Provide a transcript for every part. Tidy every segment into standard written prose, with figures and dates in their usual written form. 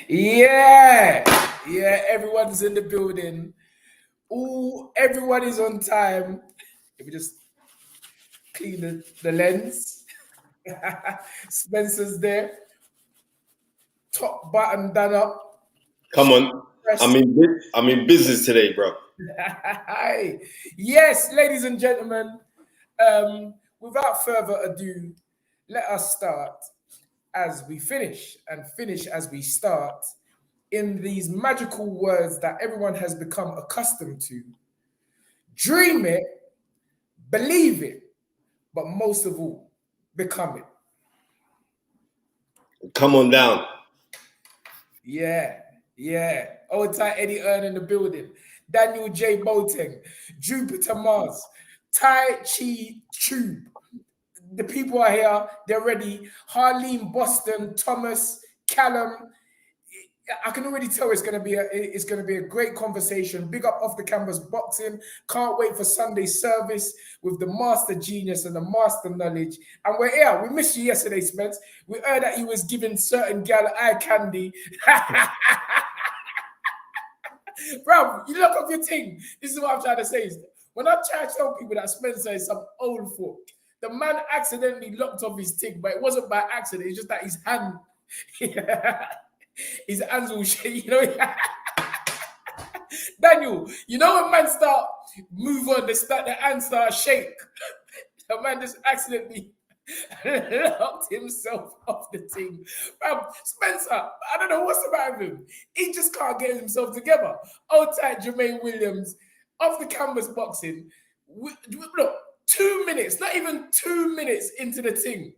Yeah, everyone's in the building. Everyone is on time. Let me just clean the lens. Spencer's there. Top button done up. Come on. I'm in business today, bro. Yes, ladies and gentlemen, without further ado, let us start as we finish and finish as we start in these magical words that everyone has become accustomed to. Dream it, believe it, but most of all, become it. Come on down. Yeah. Old tight Eddie Earn in the building. Daniel J. Boateng, Jupiter Mars, Tai Chi Tube. The people are here. They're ready. Harleen Boston, Thomas, Callum. I can already tell it's going to be a great conversation. Big up Off the Canvas Boxing. Can't wait for Sunday service with the master genius and the master knowledge. And we're here. We missed you yesterday, Spence. We heard that he was giving certain gal eye candy. Bro, you look up your thing. This is what I'm trying to say. When I try to tell people that Spencer is some old folk, the man accidentally locked off his thing, but it wasn't by accident. It's just that his hand, his hands will shake, you know. Daniel, you know when man start move on, the hands start shake. The man just accidentally locked himself off the thing. Spencer, I don't know what's about him. He just can't get himself together. Old tight Jermaine Williams, Off the Canvas Boxing. Look, 2 minutes, not even 2 minutes into the thing,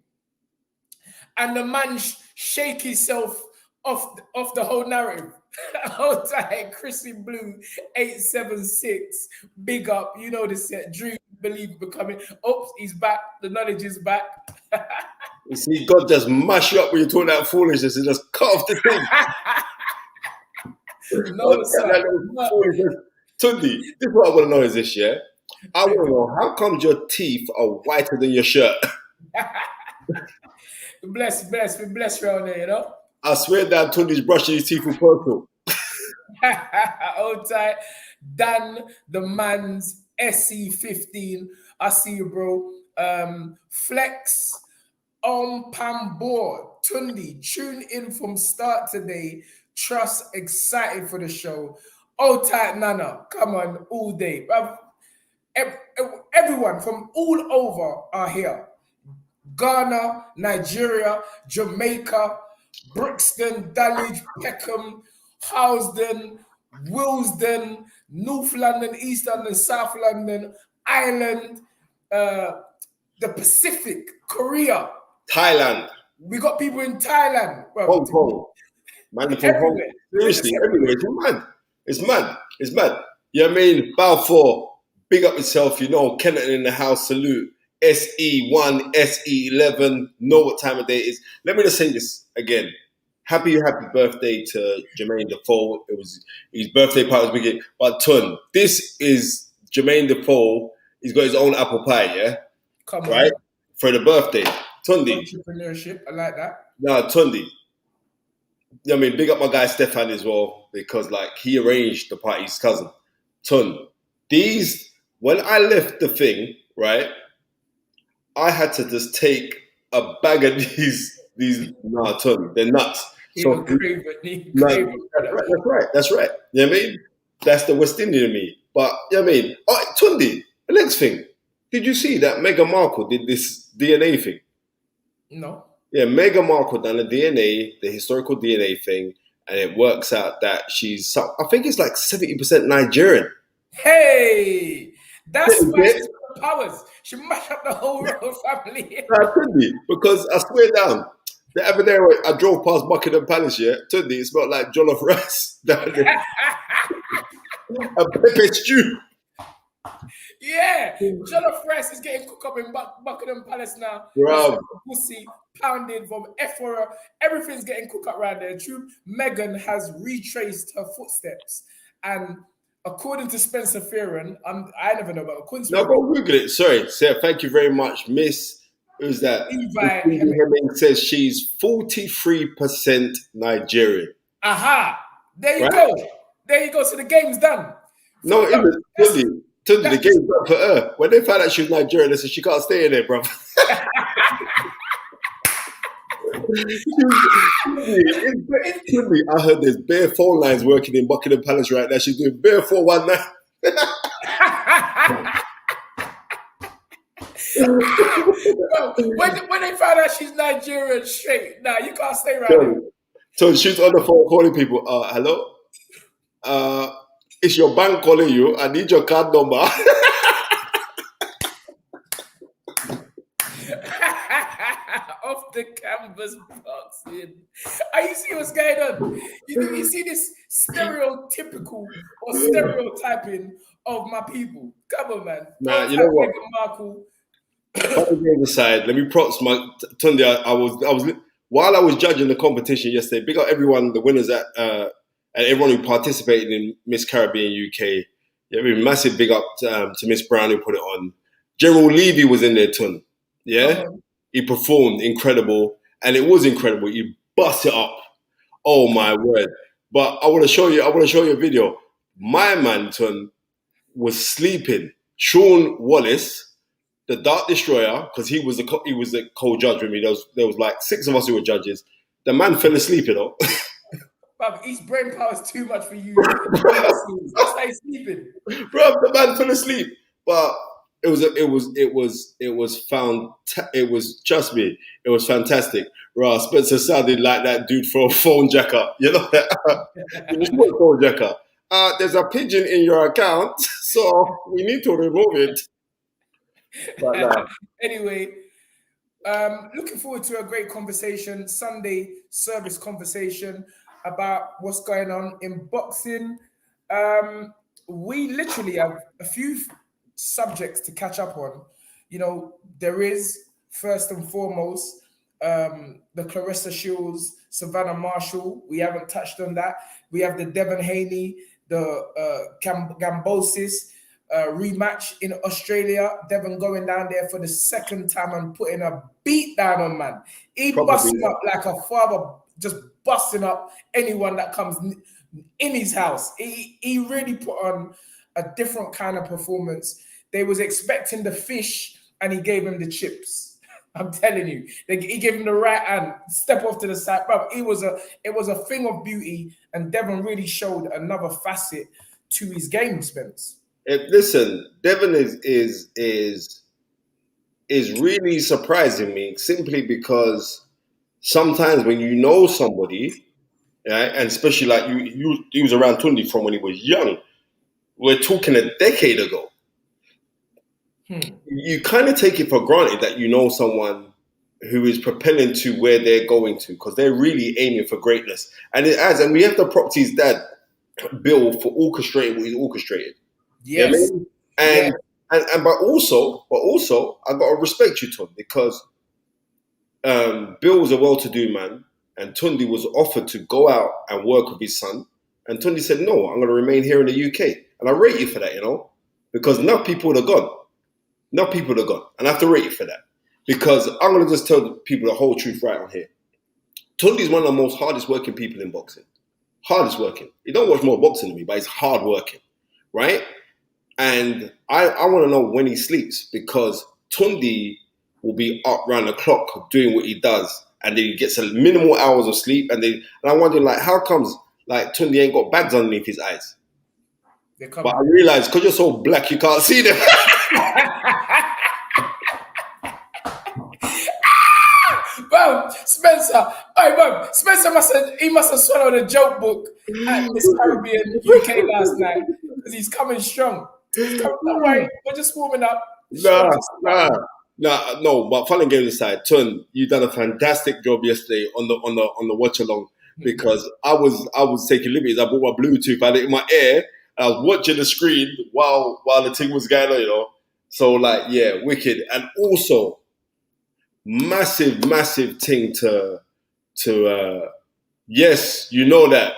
and the man shake himself off the whole narrative. Hold tight, Chrissy Blue 876. Big up, you know the set. Dream, believe, becoming. Oops, he's back. The knowledge is back. You see, God just mash you up when you're talking that foolishness and just cut off the thing. No, sir. Tunde, this is what I want to know is this, yeah? I want to know, how come your teeth are whiter than your shirt? Bless around there, you know? I swear that Tunde's brushing his teeth with purple. Hold tight. Dan, the man's SC15. I see you, bro. Flex on Pam board. Tunde, tune in from start today. Trust, excited for the show. Hold tight, Nana. Come on, all day. Everyone from all over are here. Ghana, Nigeria, Jamaica, Brixton, Dulwich, Peckham, Housden, Willesden, North London, East London, South London, Ireland, the Pacific, Korea, Thailand. We got people in Thailand. Hong Kong. Man from Hong Kong. Seriously, everywhere. It's mad. It's mad. You know what I mean? Balfour, big up yourself, you know. Kenton in the house, salute. SE1, SE11, know what time of day it is. Let me just say this again. Happy birthday to Jermaine Defoe. It was his birthday party was big. But Tun, this is Jermaine Defoe. He's got his own apple pie, yeah? Come on. Right? For the birthday. Tunde. Entrepreneurship, I like that. No, Tunde. I mean, big up my guy Stefan as well, because like he arranged the party, his cousin. Tun. When I left the thing, right? I had to just take a bag of these Tun, they're nuts. So, that's right. You know what I mean? That's the West Indian in me. But, you know what I mean? Oh, Tunde, the next thing. Did you see that Meghan Markle did this DNA thing? No. Yeah, Meghan Markle done the historical DNA thing, and it works out that she's, I think it's like 70% Nigerian. Hey! That's why she's got the powers. She mashed up the whole royal family. Because I swear down, the other day I drove past Buckingham Palace, yeah, Tunde, it smelled like jollof rice down there. A pepper stew. Yeah, jollof rice is getting cooked up in Buckingham Palace now. Bro. Pussy pounded from Ephora. Everything's getting cooked up around there. True, Meghan has retraced her footsteps, and according to Spencer Fearon, I never know about according to No, go Google it. Sorry, Sarah, thank you very much, Miss Who's that? Levi Tunde Hemming. Hemming says she's 43% Nigerian. Aha! There you Right? go. There you go. So the game's done. No, it isn't. Tunde, the that's- game's up for her. When they found out she was Nigerian, they said she can't stay in there, bro. I heard there's bare phone lines working in Buckingham Palace right now. She's doing bare 419. when they found out she's Nigerian straight, nah, you can't stay right now. So she's on the phone calling people. Hello? It's your bank calling you. I need your card number. Off the canvas boxing. Are you see what's going on? You see this stereotypical or stereotyping of my people. Come on, man. Nah, you know what? Markle. Aside, let me props my Tunde. I was while I was judging the competition yesterday. Big up everyone, the winners and everyone who participated in Miss Caribbean UK. Yeah, massive big up to Miss Brown who put it on. General Levy was in there, Tun. Yeah, he performed incredible, and it was incredible. He bust it up. Oh my word! But I want to show you. I want to show you a video. My man, Tun, was sleeping. Sean Wallace, the Dart Destroyer, because he was the co-judge with me. There was like 6 of us who were judges. The man fell asleep, you know. Bruv, his brain power is too much for you. That's why he's sleeping. Bro, the man fell asleep. But it was fantastic. Right, Spencer sounded like that dude for a phone jacker. You know that? Phone jacker. There's a pigeon in your account, so we need to remove it. But, anyway, looking forward to a great conversation, Sunday service conversation about what's going on in boxing. We literally have a few subjects to catch up on. You know, there is first and foremost the Clarissa Shields, Savannah Marshall. We haven't touched on that. We have the Devon Haney, the Gambosis rematch in Australia. Devon going down there for the second time and putting a beat down on man. He busting up like a father, just busting up anyone that comes in his house. He really put on a different kind of performance. They was expecting the fish and he gave him the chips. I'm telling you, he gave him the right hand, step off to the side. Bro, it was a thing of beauty, and Devon really showed another facet to his game, Spence. Listen, Devon is really surprising me simply because sometimes when you know somebody, right, and especially like he was around Tunde from when he was young. We're talking a decade ago. You kind of take it for granted that you know someone who is propelling to where they're going to because they're really aiming for greatness. And we have to prop to his dad, Bill, for orchestrating what he's orchestrated. Yes. You know what I mean? But also, I got to respect you, Tom, because Bill was a well-to-do man, and Tunde was offered to go out and work with his son, and Tunde said, "No, I'm going to remain here in the UK," and I rate you for that, you know, because enough people would have gone. Enough people would have gone, and I have to rate you for that because I'm going to just tell people the whole truth right on here. Tunde is one of the most hardest working people in boxing. Hardest working. He don't watch more boxing than me, but he's hard working, right? And I want to know when he sleeps because Tunde will be up round the clock doing what he does, and then he gets a minimal hours of sleep. And I'm wondering, like, how comes like Tunde ain't got bags underneath his eyes? But I realize because you're so black, you can't see them. Bro, Spencer. Hey, bro, Spencer must have swallowed a joke book at Miss Caribbean UK last night because he's coming strong. Don't worry, we're just warming up. No. But fun and games aside, Tun, you done a fantastic job yesterday on the watch along because I was taking liberties. I bought my Bluetooth, I had it in my ear, and I was watching the screen while the thing was going on, you know. So like, yeah, wicked, and also massive thing to yes, you know that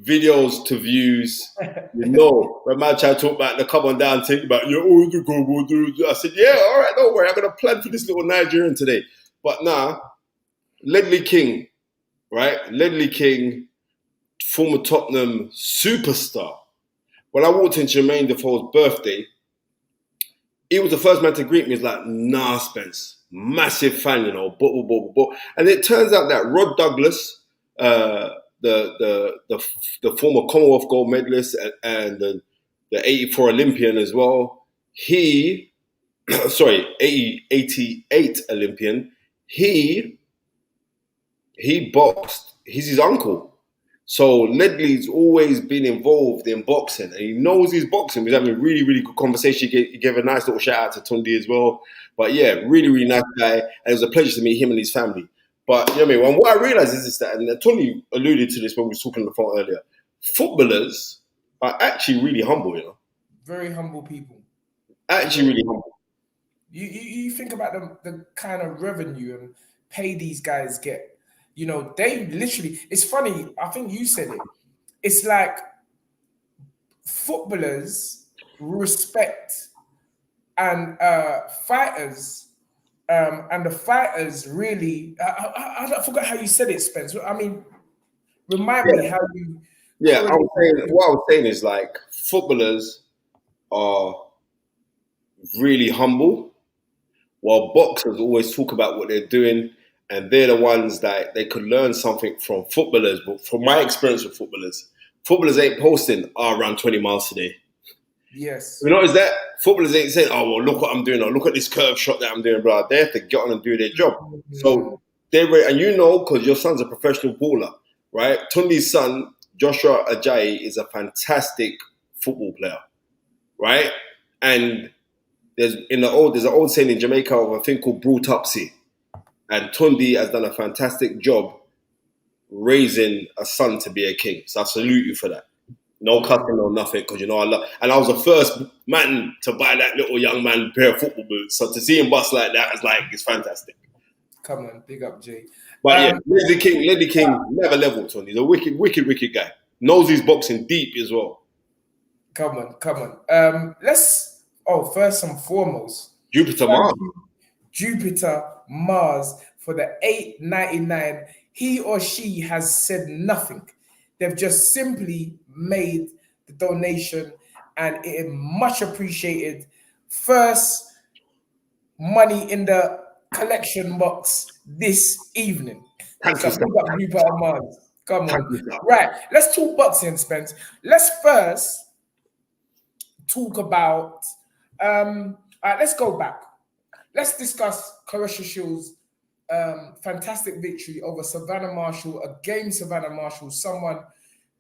videos to views. You know, when man tried to talk about the come on down thing about you're all the go. I said, yeah, all right, don't worry, I'm gonna plan for this little Nigerian today. But nah, Ledley King, right? Ledley King, former Tottenham superstar. When I walked in Jermaine Defoe's birthday, he was the first man to greet me. He's like, nah, Spence, massive fan, you know, And it turns out that Rod Douglas, the former Commonwealth gold medalist and the 84 Olympian as well, 88 Olympian, he boxed. He's his uncle. So Ledley's always been involved in boxing and he knows his boxing. We're having a really, really good conversation. He gave a nice little shout out to Tunde as well. But yeah, really, really nice guy. And it was a pleasure to meet him and his family. But you know what I mean? And what I realised is that, and Tony alluded to this when we were talking on the phone earlier, footballers are actually really humble, you know? Very humble people. Actually really humble. You think about the kind of revenue and pay these guys get. You know, they literally, it's funny, I think you said it. It's like footballers respect and fighters, and the fighters really, I forgot how you said it, Spence. I mean, remind me how you. Yeah, what I was saying is like footballers are really humble, while boxers always talk about what they're doing. And they're the ones that they could learn something from footballers. But from my experience with footballers ain't posting, I ran 20 miles today. Yes. You notice that? Footballers ain't saying, oh, well, look what I'm doing, or look at this curve shot that I'm doing, blah. They have to get on and do their job. Mm-hmm. So and you know, because your son's a professional baller, right? Tunde's son, Joshua Ajayi, is a fantastic football player, right? And there's an old saying in Jamaica of a thing called brutopsy. And Tunde has done a fantastic job raising a son to be a king. So I salute you for that. No cussing or nothing, because you know I love. And I was the first man to buy that little young man pair of football boots. So to see him bust like that, it's fantastic. Come on, big up, Jay. But yeah, Ledley King never leveled Tunde. He's a wicked guy. Knows his boxing deep as well. Come on. First and foremost, Jupiter Mars for the $8.99. He or she has said nothing. They've just simply made the donation, and it is much appreciated. First money in the collection box this evening. So big up Jupiter Mars. Come on. Right. Let's talk boxing, Spence. Let's first talk about let's go back. Let's discuss Clarissa Shields' fantastic victory over Savannah Marshall, someone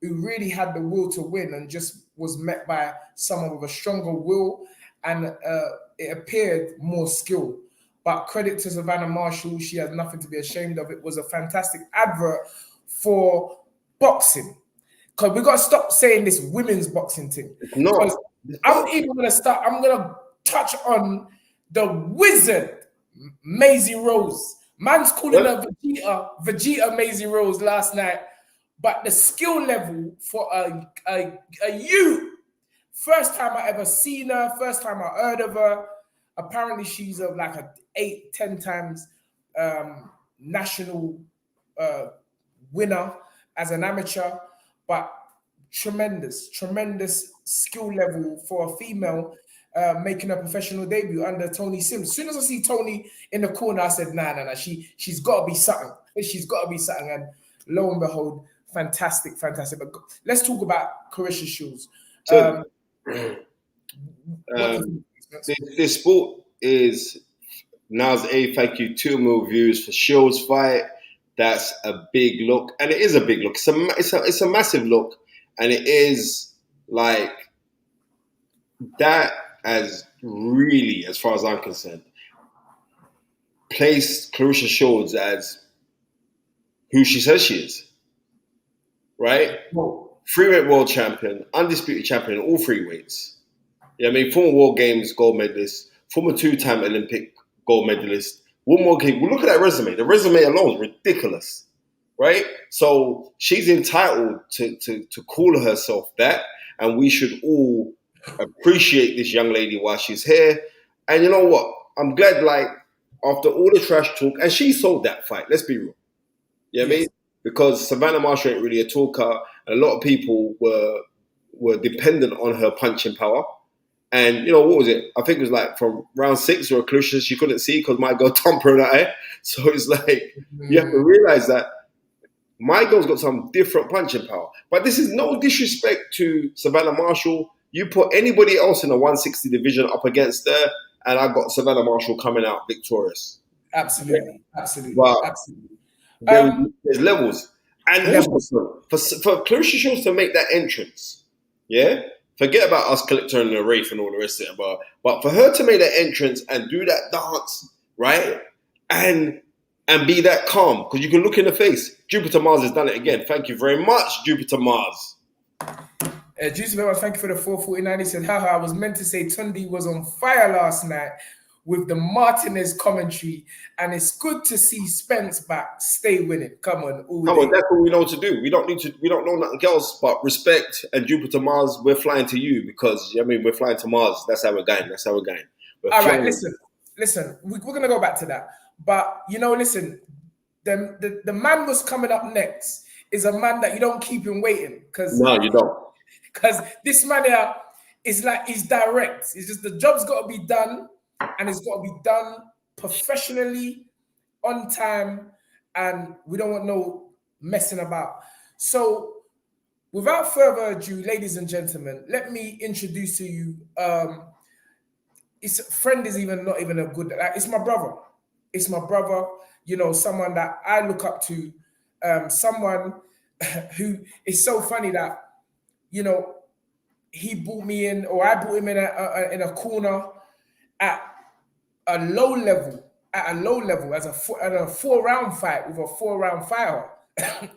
who really had the will to win and just was met by someone with a stronger will, and it appeared more skill. But credit to Savannah Marshall, she has nothing to be ashamed of. It was a fantastic advert for boxing. Because we got to stop saying this women's boxing thing. No. I'm going to touch on the wizard, Maisie Rose. Man's calling her Vegeta Maisie Rose last night. But the skill level for a youth, first time I ever seen her, first time I heard of her. Apparently she's like a 8-10 times national winner as an amateur. But tremendous skill level for a female making a professional debut under Tony Sims. As soon as I see Tony in the corner, I said, nah, she's got to be something. She's got to be something. And lo and behold, fantastic. But let's talk about Clarissa Shields. This sport is Nas A. Thank you, 2 million views for Shields' fight. That's a big look, and it is a big look. It's a massive look, and it is like that. As really, as far as I'm concerned, placed Clarissa Shields as who she says she is, right? Freeweight world champion, undisputed champion in all 3 weights. Yeah, I mean, former World Games gold medalist, former 2-time Olympic gold medalist. One more game. Well, look at that resume. The resume alone is ridiculous, right? So she's entitled to call herself that, and we should all appreciate this young lady while she's here. And you know what? I'm glad, like, after all the trash talk, and she sold that fight. Let's be real. You know what I mean? Because Savannah Marshall ain't really a talker, and a lot of people were dependent on her punching power. And you know, what was it? I think it was like from round 6 or a Clarissa she couldn't see because my girl thumped her in the eye. So it's like you have to realize that my girl's got some different punching power. But this is no disrespect to Savannah Marshall. You put anybody else in the 160 division up against her, and I got Savannah Marshall coming out victorious. Absolutely, absolutely, but absolutely. There's levels. And also, for Clarissa Shields to make that entrance, yeah? Forget about us collecting the Wraith and all the rest of it, but for her to make that entrance and do that dance, right? And be that calm, because you can look in the face. Jupiter Mars has done it again. Thank you very much, Jupiter Mars. Jupiter Mars, thank you for the 449. He said, haha, I was meant to say Tunde was on fire last night with the Martinez commentary, and it's good to see Spence back. Stay winning. Come on, that's what we know to do. We don't know nothing else but respect. And Jupiter Mars, we're flying to you because we're flying to Mars. That's how we're going. All right, listen. We're gonna go back to that. But listen, the man was coming up next is a man that you don't keep him waiting. No, you don't. Because this man here is like, he's direct. It's just the job's got to be done, and it's got to be done professionally, on time, and we don't want no messing about. So without further ado, ladies and gentlemen, let me introduce to you, his friend is not even a good, like, it's my brother. It's my brother, someone that I look up to, someone who is so funny that, he brought me in, or I brought him in a corner at a low level, as a 4-round fight with a 4-round fighter.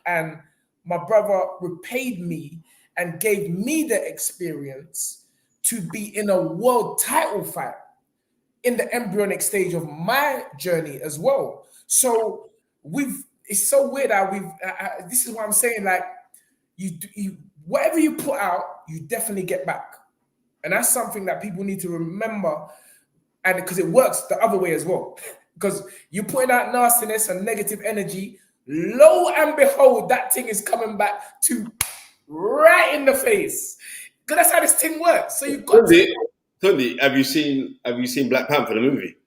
And my brother repaid me and gave me the experience to be in a world title fight in the embryonic stage of my journey as well. So it's so weird that this is what I'm saying, like, you whatever you put out, you definitely get back. And that's something that people need to remember, and because it works the other way as well. Because you putting out nastiness and negative energy, lo and behold, that thing is coming back to right in the face. Because that's how this thing works. So you've got Tunde, have you seen Black Panther, the movie?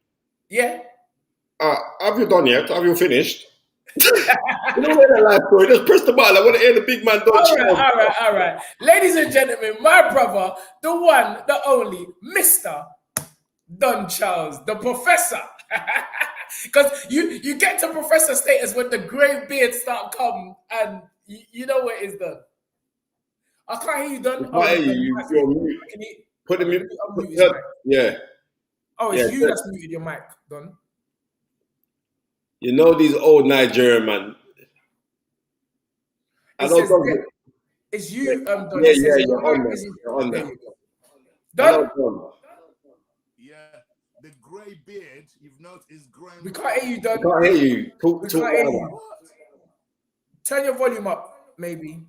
Yeah. Have you done yet? Have you finished? You know that life story. Just press the button. I want to hear the big man. All right. Ladies and gentlemen, my brother, the one, the only, Mr. Don Charles, the professor. Because you get to professor status when the grey beard start coming, and you know what is done. I can't hear you, Don. You're mute. Put him in. Yeah. Oh, it's you that's muted your mic, Don. You know these old Nigerian man. It's you, Don. Yeah, you're on there. Don? Yeah, the grey beard, you've noticed, is growing. We can't hear you, Don. We can't hear you. Talk can't hear you. Turn your volume up, maybe.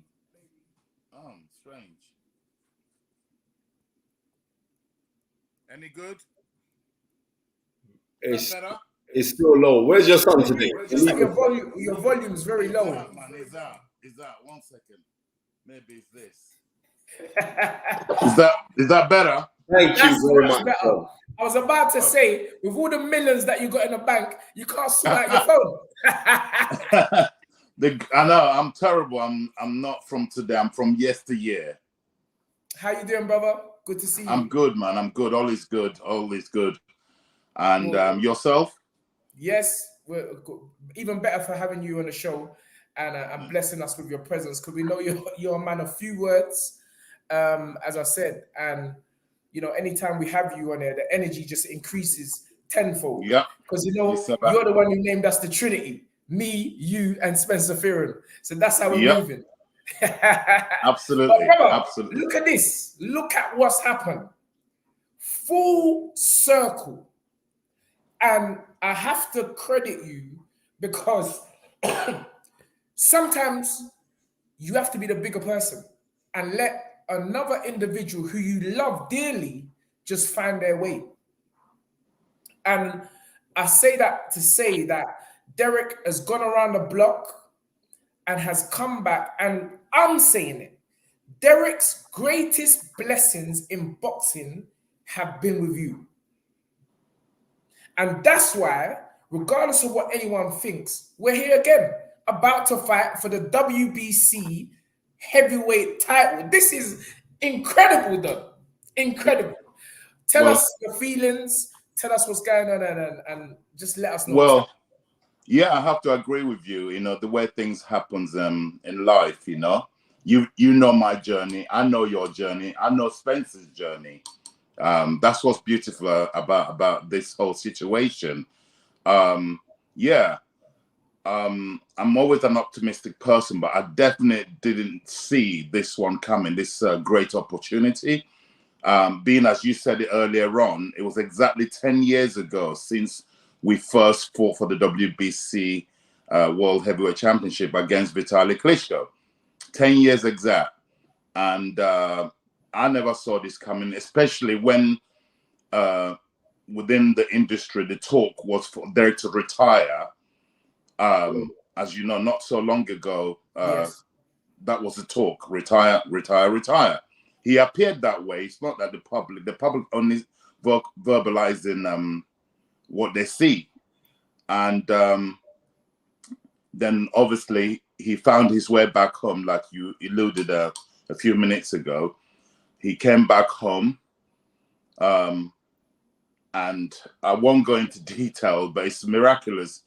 Oh, strange. Any good? It's better? It's still low. Where's your son today? Your volume is very low. Is that 1 second? Maybe it's this. Is that better? Thank you very much. Better. I was about to say, with all the millions that you got in the bank, you can't sort out your phone. I know, I'm terrible. I'm not from today. I'm from yesteryear. How you doing, brother? Good to see you. I'm good, man. I'm good. All is good. And yourself? Yes, we're even better for having you on the show and blessing us with your presence, because we know you're a man of few words, as I said. And, anytime we have you on there, the energy just increases tenfold. Yeah. Because, you're the one who named us the Trinity. Me, you, and Spencer Fury. So that's how we're moving. Absolutely. But brother, absolutely. Look at this. Look at what's happened. Full circle. And I have to credit you because sometimes you have to be the bigger person and let another individual who you love dearly just find their way. And I say that to say that Derek has gone around the block and has come back, and I'm saying it. Derek's greatest blessings in boxing have been with you. And that's why, regardless of what anyone thinks, we're here again, about to fight for the WBC heavyweight title. This is incredible, though. Incredible. Tell us your feelings. Tell us what's going on, and just let us know. Well, yeah, I have to agree with you. You know, the way things happens in life. You know, you know my journey. I know your journey. I know Spencer's journey. That's what's beautiful about this whole situation. Yeah. I'm always an optimistic person, but I definitely didn't see this one coming. This great opportunity. Being, as you said it earlier on, it was exactly 10 years ago since we first fought for the WBC World Heavyweight Championship against Vitaly Klitschko. 10 years exact. And I never saw this coming, especially when within the industry, the talk was for Derek to retire. As you know, not so long ago, that was the talk: retire, retire, retire. He appeared that way. It's not that the public only verbalizing what they see, and then obviously he found his way back home, like you alluded a few minutes ago. He came back home, and I won't go into detail, but it's miraculous.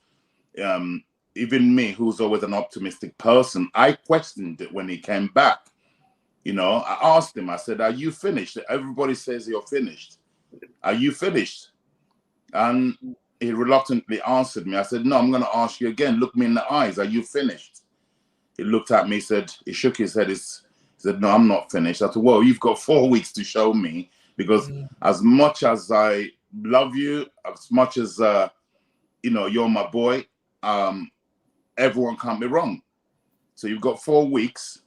Even me, who's always an optimistic person, I questioned it when he came back. You know, I asked him, I said, "Are you finished? Everybody says you're finished. Are you finished?" And he reluctantly answered me. I said, "No, I'm going to ask you again. Look me in the eyes. Are you finished?" He looked at me, he shook his head. He said, "No, I'm not finished." I said, "Well, you've got 4 weeks to show me, because as much as I love you, as much as, you know, you're my boy, everyone can't be wrong. So you've got 4 weeks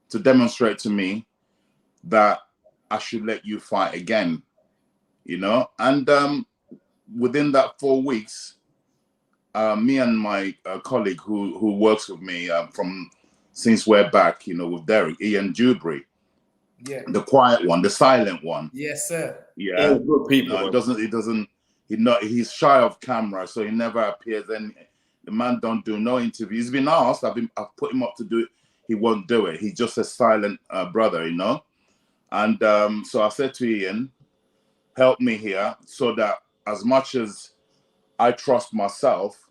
to demonstrate to me that I should let you fight again," you know? And within that 4 weeks, me and my colleague who works with me since we're back, you know, with Derek, Ian Dewberry, the quiet one, the silent one. Yes, sir. Yeah, good people. He's shy of camera, so he never appears. And the man don't do no interviews. He's been asked. I've put him up to do it. He won't do it. He's just a silent brother, you know. And so I said to Ian, "Help me here, so that as much as I trust myself,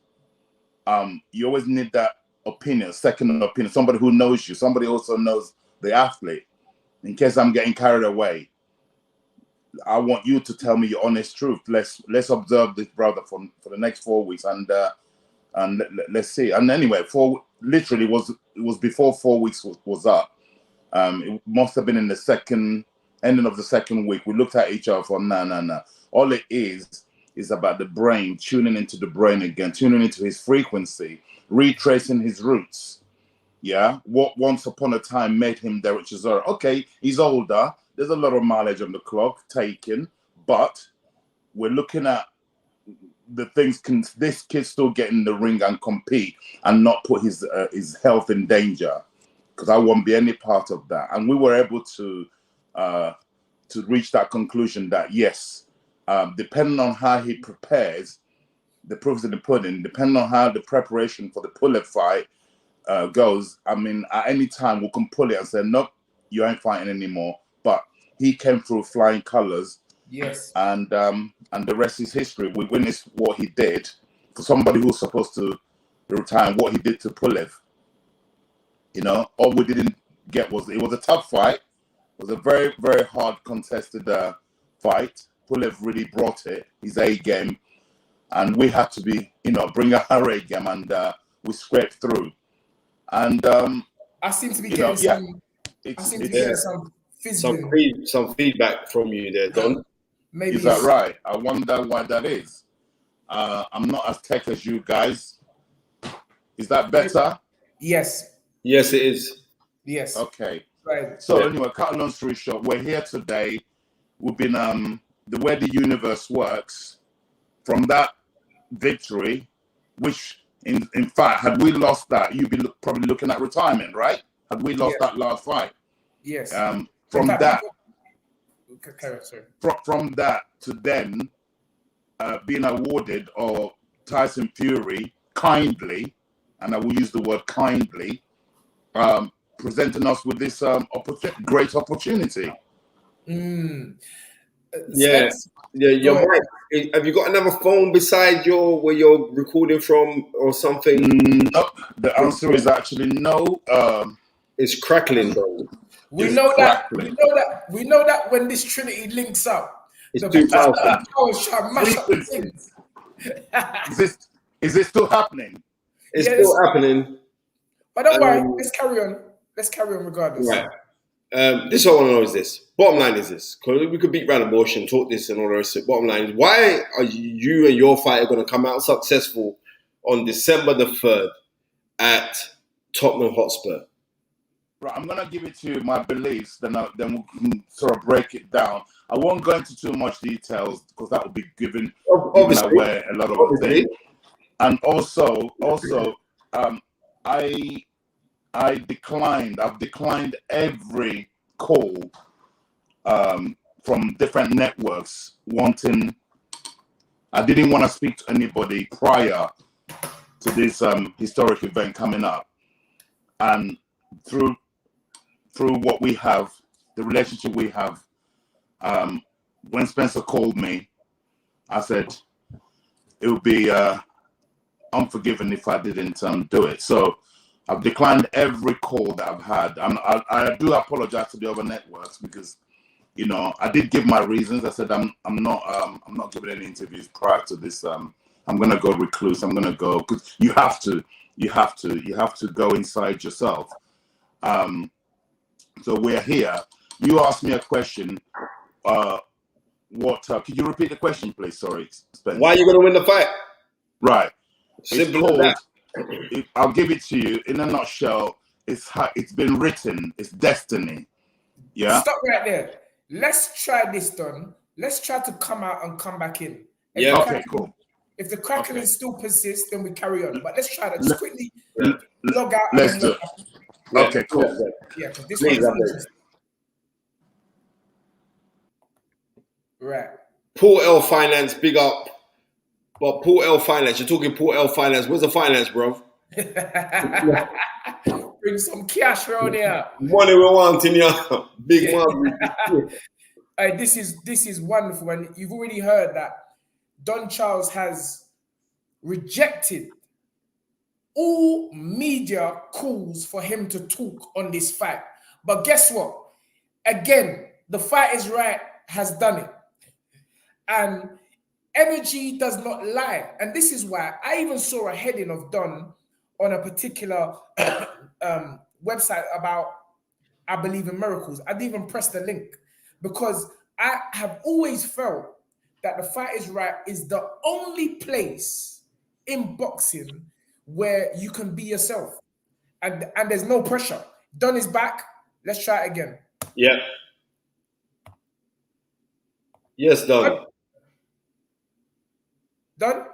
you always need that opinion, second opinion, somebody who knows you, somebody also knows the athlete. In case I'm getting carried away, I want you to tell me your honest truth. Let's observe this brother for the next 4 weeks, and let's see." And anyway, it was before 4 weeks was up. It must have been in the ending of the second week. We looked at each other for no. All it is about the brain, tuning into the brain again, tuning into his frequency, retracing his roots. Yeah, what once upon a time made him Derek Chisora. Okay, he's older. There's a lot of mileage on the clock taken, but we're looking at the things. Can this kid still get in the ring and compete and not put his health in danger? Because I won't be any part of that. And we were able to reach that conclusion that yes, depending on how he prepares, the proof's in the pudding. Depending on how the preparation for the Pulev fight goes, I mean, at any time we can pull it and say, "Nope, you ain't fighting anymore." But he came through flying colors. Yes. And the rest is history. We witnessed what he did for somebody who's supposed to retire, and what he did to Pulev. You know, all we didn't get was, it was a tough fight. It was a very, very hard contested fight. Pulev really brought it, his A game, and we had to bring our A game, and we scraped through. And I seem to be getting some feedback from you there, Don. Maybe is that right? I wonder why that is. I'm not as tech as you guys. Is that better? Yes. Yes, it is. Yes. Okay. Right. So anyway, cut a long story short, we're here today. We've been the way the universe works from that victory, which in fact, had we lost that, you'd be probably looking at retirement, right? Had we lost that last fight. Yes. From that, sorry. from that to then being awarded, or Tyson Fury kindly, and I will use the word kindly, presenting us with this great opportunity. Yeah, you're right. Have you got another phone beside where you're recording from or something? No, the answer is actually no. It's crackling, though. We know that when this Trinity links up, it's the 2000. powers shall mash up the things. Is this still happening? It's still happening. But don't worry, let's carry on. Let's carry on regardless. Right. This what I want to know is this. Bottom line is this. Because we could beat around the bush and talk this and all the rest of it. Bottom line is, why are you and your fighter going to come out successful on December the 3rd at Tottenham Hotspur? Right, I'm going to give it to you my beliefs, then we can sort of break it down. I won't go into too much details because that would be giving away a lot of things. And also, I've declined every call from different networks I didn't want to speak to anybody prior to this historic event coming up. And through what we have, the relationship we have, when Spencer called me, I said it would be unforgiving if I didn't do it. So I've declined every call that I've had. I do apologize to the other networks because, I did give my reasons. I said I'm not giving any interviews prior to this. I'm gonna go recluse. I'm gonna go because you have to go inside yourself. So we're here. You asked me a question. Could you repeat the question, please? Sorry, Spencer. Why are you gonna win the fight? Right. Simple as that. I'll give it to you in a nutshell. It's been written. It's destiny. Yeah. Stop right there. Let's try this, Don. Let's try to come out and come back in. Okay. Cool. If the crackling still persists, then we carry on. But let's try that. Just quickly log out. Let's do it. Okay. Cool. Yeah, because this one is interesting. Right. Paul L Finance, big up. But Paul L Finance, you're talking Paul L Finance. Where's the finance, bro? Bring some cash around here. Money we want in here. Big man. This is wonderful. And you've already heard that Don Charles has rejected all media calls for him to talk on this fight. But guess what? Again, the Fight Is Right has done it. And energy does not lie. And this is why I even saw a heading of Don on a particular website about I believe in miracles. I didn't even press the link because I have always felt that the Fight Is Right is the only place in boxing where you can be yourself. And there's no pressure. Don is back. Let's try it again. Yeah. Yes, Don. Don?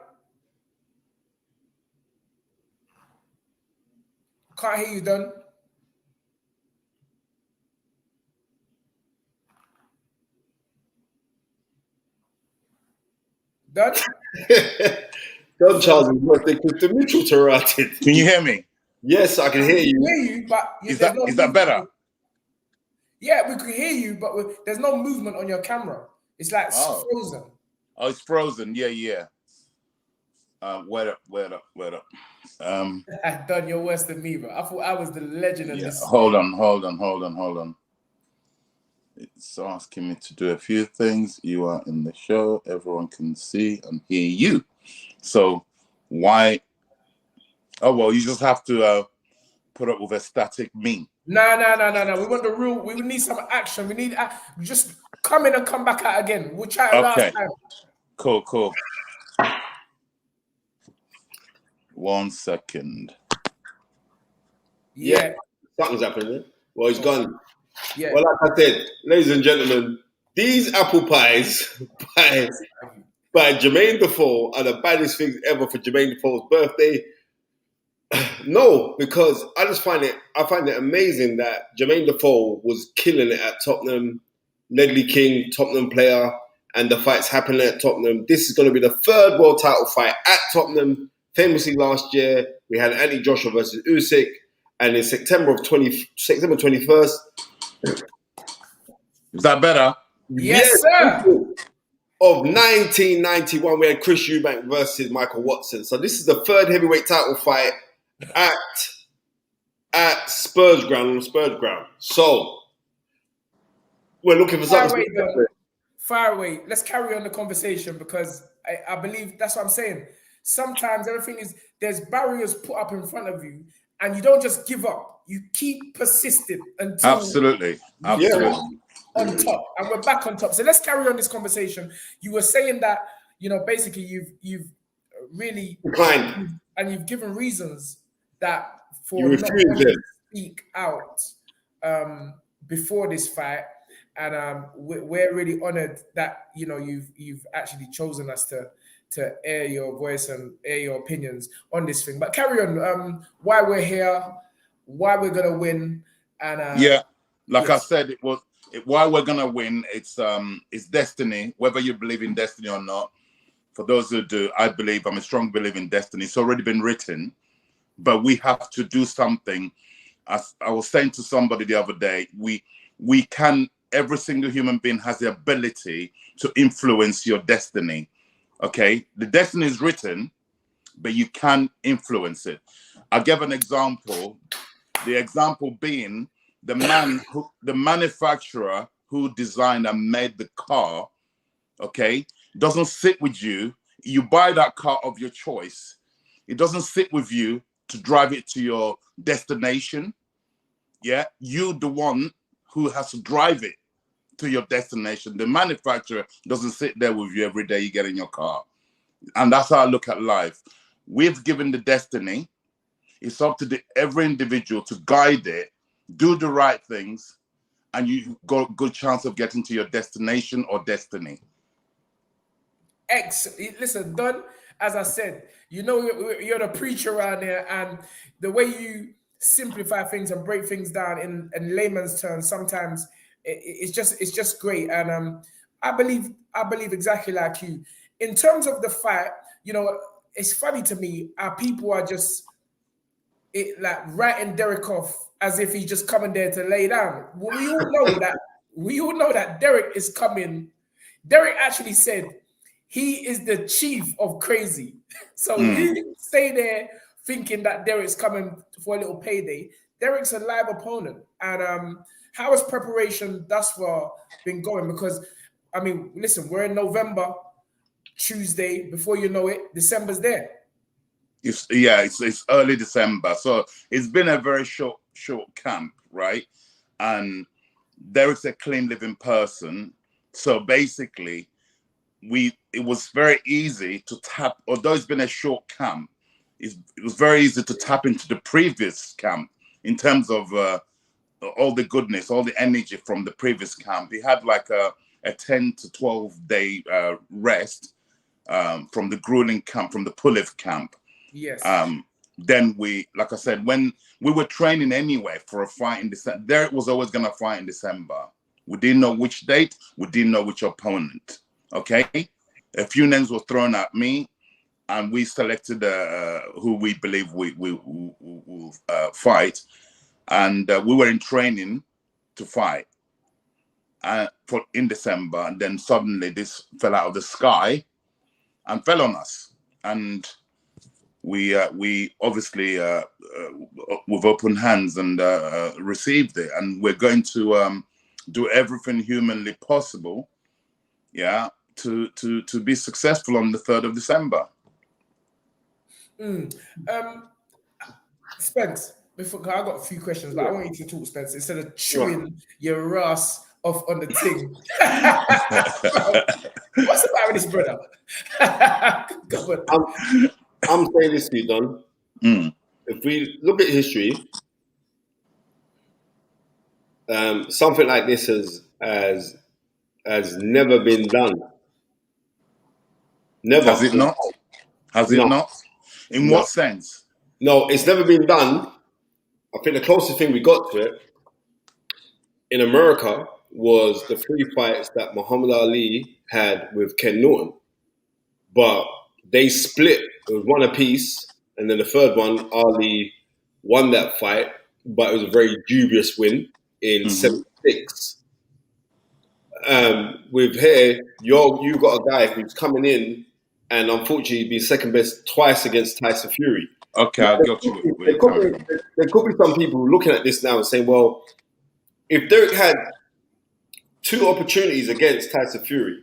Can't hear you, Don. Don? Don Charles is birthday because the mutual interrupted. Can you hear me? Yes, I can hear you. But is that better? Yeah, we can hear you, but there's no movement on your camera. It's like frozen. Oh, it's frozen. Yeah. Wait up. Don, you're worse than me, bro. I thought I was the legend of this. Hold on. It's asking me to do a few things. You are in the show. Everyone can see and hear you. So why? Oh, well, you just have to put up with a static meme. No. We want the real. We need some action. We need just come in and come back out again. We'll try it last time. Cool. 1 second. Yeah. Something's happening. Well, he's gone. Yeah. Well, like I said, ladies and gentlemen, these apple pies by Jermaine Defoe are the baddest things ever for Jermaine Defoe's birthday. No, because I find it amazing that Jermaine Defoe was killing it at Tottenham, Ledley King, Tottenham player, and the fight's happening at Tottenham. This is going to be the third world title fight at Tottenham. Famously last year, we had Anthony Joshua versus Usyk, and in September 21st. Is that better? Yes, sir. Of 1991, we had Chris Eubank versus Michael Watson. So this is the third heavyweight title fight at Spurs ground. So we're looking for something. Fire away. Let's carry on the conversation because I believe that's what I'm saying. Sometimes there's barriers put up in front of you, and you don't just give up. You keep persisting until Absolutely. On top, and we're back on top. So let's carry on this conversation. You were saying that basically you've really declined, and you've given reasons that for you not to speak out before this fight, and we're really honored that you've actually chosen us to air your voice and air your opinions on this thing. But carry on. Why we're here, why we're gonna win, and I said, it was. Why we're gonna win, it's destiny, whether you believe in destiny or not. For those who do, I'm a strong believer in destiny. It's already been written, but we have to do something. As I was saying to somebody the other day, we can, every single human being has the ability to influence your destiny. Okay, the destiny is written, but you can influence it. I'll give an example. The example being the manufacturer who designed and made the car, okay, doesn't sit with you. You buy that car of your choice. It doesn't sit with you to drive it to your destination. Yeah, you the one who has to drive it to your destination. The manufacturer doesn't sit there with you every day you get in your car. And that's how I look at life. We've given the destiny. It's up to every individual to guide it, do the right things, and you got a good chance of getting to your destination or destiny. Listen, Don, as I said, you're the preacher around here, and the way you simplify things and break things down in layman's terms, sometimes it's just great. And I believe exactly like you. In terms of the fight, it's funny to me how people are just writing Derek off as if he's just coming there to lay down. We all know that Derek is coming. Derek actually said he is the chief of crazy. So he didn't stay there thinking that Derek's coming for a little payday. Derek's a live opponent. And how has preparation thus far been going? Because, listen, we're in November, Tuesday. Before you know it, December's there. It's early December. So it's been a very short camp, right? And Derek's a clean living person. So basically, it was very easy to tap, although it's been a short camp, it was very easy to tap into the previous camp in terms of all the goodness, all the energy from the previous camp. He had like a 10 to 12 day rest from the grueling camp, from the Pulev camp. Yes. Then like I said, when we were training anyway for a fight in December, Derek was always going to fight in December. We didn't know which date. We didn't know which opponent. Okay. A few names were thrown at me, and we selected who we believe we will fight. And we were in training to fight in December. And then suddenly this fell out of the sky and fell on us. And we obviously with open hands and received it, and we're going to do everything humanly possible, to be successful on the 3rd of December. Spence, I got a few questions, but I want you to talk, Spence, instead of chewing your ass off on the thing. What's the matter with this brother? Go on. I'm saying this to you, Don. If we look at history, something like this has never been done. Never. Has it not? Has it not? In No. what sense? No, it's never been done. I think the closest thing we got to it in America was the 3 fights that Muhammad Ali had with Ken Norton. But they split. It was one apiece. And then the third one, Ali won that fight. But it was a very dubious win in 7-6. With here, you got a guy who's coming in and unfortunately been second best twice against Tyson Fury. Okay, I got you. There could be some people looking at this now and saying, well, if Derek had 2 opportunities against Tyson Fury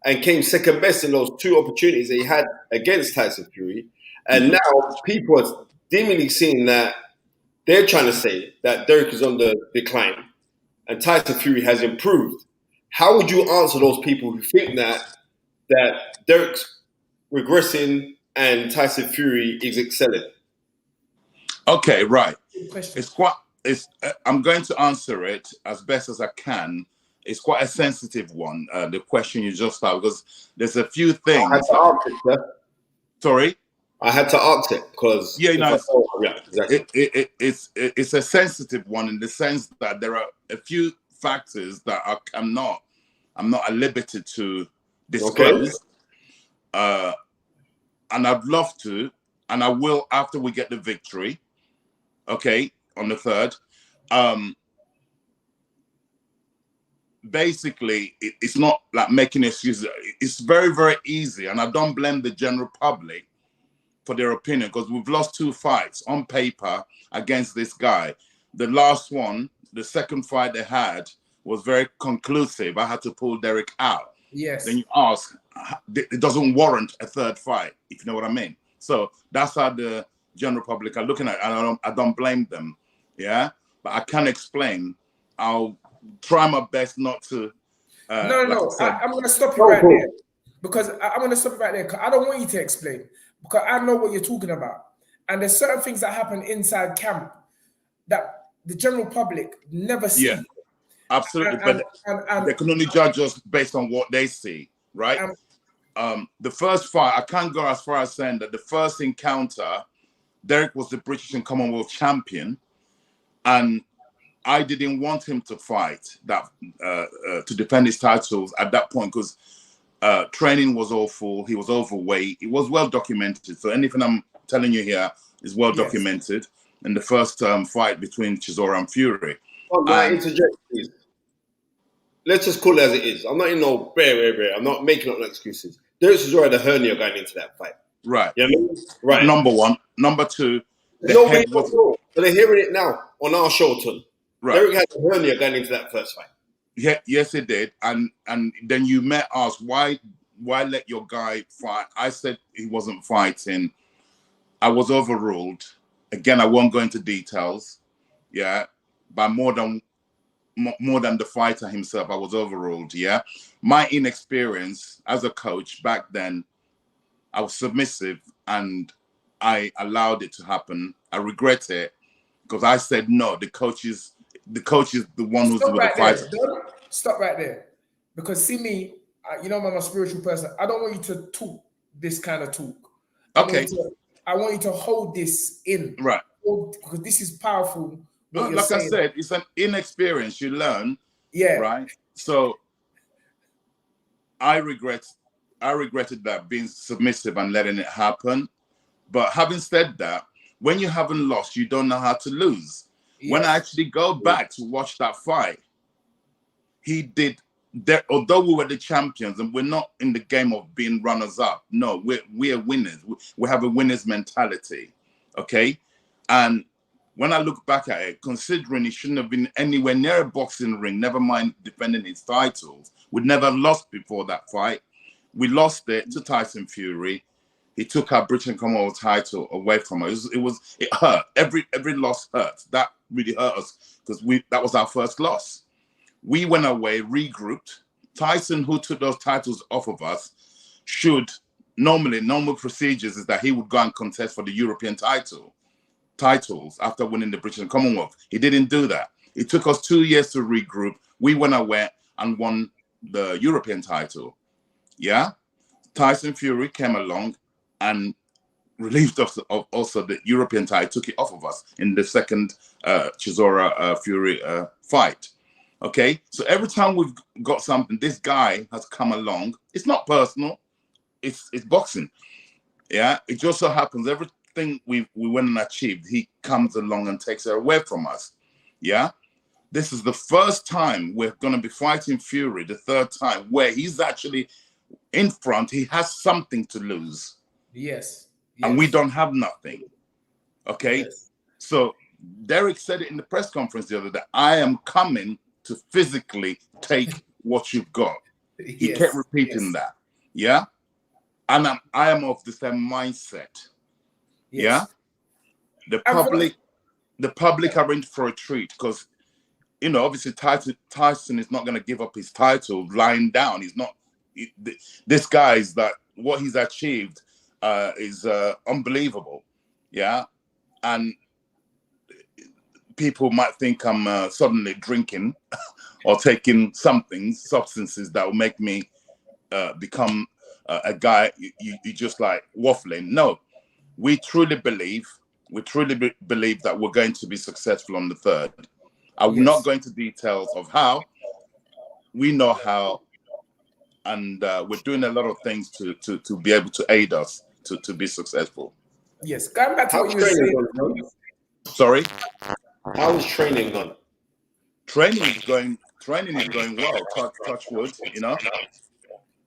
and came second best in those 2 opportunities that he had against Tyson Fury, and now people are dimly seeing that they're trying to say that Derek is on the decline and Tyson Fury has improved. How would you answer those people who think that Derek's regressing and Tyson Fury is excelling? Okay, right. I'm going to answer it as best as I can. It's quite a sensitive one, the question you just asked, because there's a few things. I had to ask it, sir. Sorry? I had to ask it because exactly. It's a sensitive one in the sense that there are a few factors that I'm not at liberty to disclose. Okay. And I'd love to, and I will after we get the victory. Okay, on the 3rd. Basically, it's not like making excuses. It's very, very easy, and I don't blame the general public for their opinion because we've lost 2 fights on paper against this guy. The last one, the second fight they had, was very conclusive. I had to pull Derek out. Yes. Then you ask, it doesn't warrant a 3rd fight, if you know what I mean. So that's how the general public are looking at it. I don't blame them. Yeah, but I can explain. I'll try my best not to. I'm going to stop you right there because I'm going to stop you right there because I don't want you to explain because I know what you're talking about. And there's certain things that happen inside camp that the general public never see. Yeah, absolutely. But they can only judge us based on what they see, right? The first fight, I can't go as far as saying that the first encounter, Derek was the British and Commonwealth champion, and I didn't want him to fight that to defend his titles at that point because training was awful. He was overweight. It was well documented. So anything I'm telling you here is well documented in the first fight between Chisora and Fury. Interject, please. Let's just call it as it is. I'm not in no bear. I'm not making up no excuses. Derek Chisora had a hernia going into that fight. Right. You know what I mean? Right. Number one. Number two. So they're hearing it now on our show, Tun. Right. Derek had a hernia going into that first fight. Yeah, yes, it did. And then you met us. Why let your guy fight? I said he wasn't fighting. I was overruled. Again, I won't go into details. Yeah, by more than the fighter himself, I was overruled. Yeah, my inexperience as a coach back then, I was submissive and I allowed it to happen. I regret it because I said no. The coach is the one who's with the fighter. Stop right there, because see me, you know, I'm a spiritual person. I don't want you to talk this kind of talk. Okay. I want you to hold this in, right? Because this is powerful. Like I said, it's an inexperience. You learn, yeah, right. So I regretted that, being submissive and letting it happen. But having said that, when you haven't lost, you don't know how to lose. Yes. When I actually go back to watch that fight, he did. Although we were the champions and we're not in the game of being runners up, no, we are winners. We have a winner's mentality, okay? And when I look back at it, considering he shouldn't have been anywhere near a boxing ring, never mind defending his titles, we'd never lost before that fight. We lost it to Tyson Fury. He took our British and Commonwealth title away from us. It hurt. Every loss hurt. That really hurt us because that was our first loss. We went away, regrouped. Tyson, who took those titles off of us, normal procedures is that he would go and contest for the European titles after winning the British and Commonwealth. He didn't do that. It took us 2 years to regroup. We went away and won the European title. Yeah, Tyson Fury came along and relieved us of also the European title, took it off of us in the second Chisora Fury fight. Okay, so every time we've got something, this guy has come along. It's not personal. It's boxing. Yeah, it just so happens everything we went and achieved, he comes along and takes it away from us. Yeah, this is the first time we're going to be fighting Fury, the third time, where he's actually in front. He has something to lose. Yes. And we don't have nothing. Okay, Yes. So Derek said it in the press conference the other day. I am coming to physically take what you've got. He kept repeating that. Yeah. And I am of the same mindset. Yes. Yeah. The public are in for a treat because, you know, obviously Tyson is not going to give up his title lying down. He's not. This guy is that what he's achieved is unbelievable. Yeah. And people might think I'm suddenly drinking or taking substances that will make me become a guy you just like waffling. No, we truly believe that we're going to be successful on the third. I'm not going to details of how. We know how, and we're doing a lot of things to be able to aid us to be successful. Yes, going back to what you were saying. Sorry, how is training gone? Training is going well. Touch wood, you know.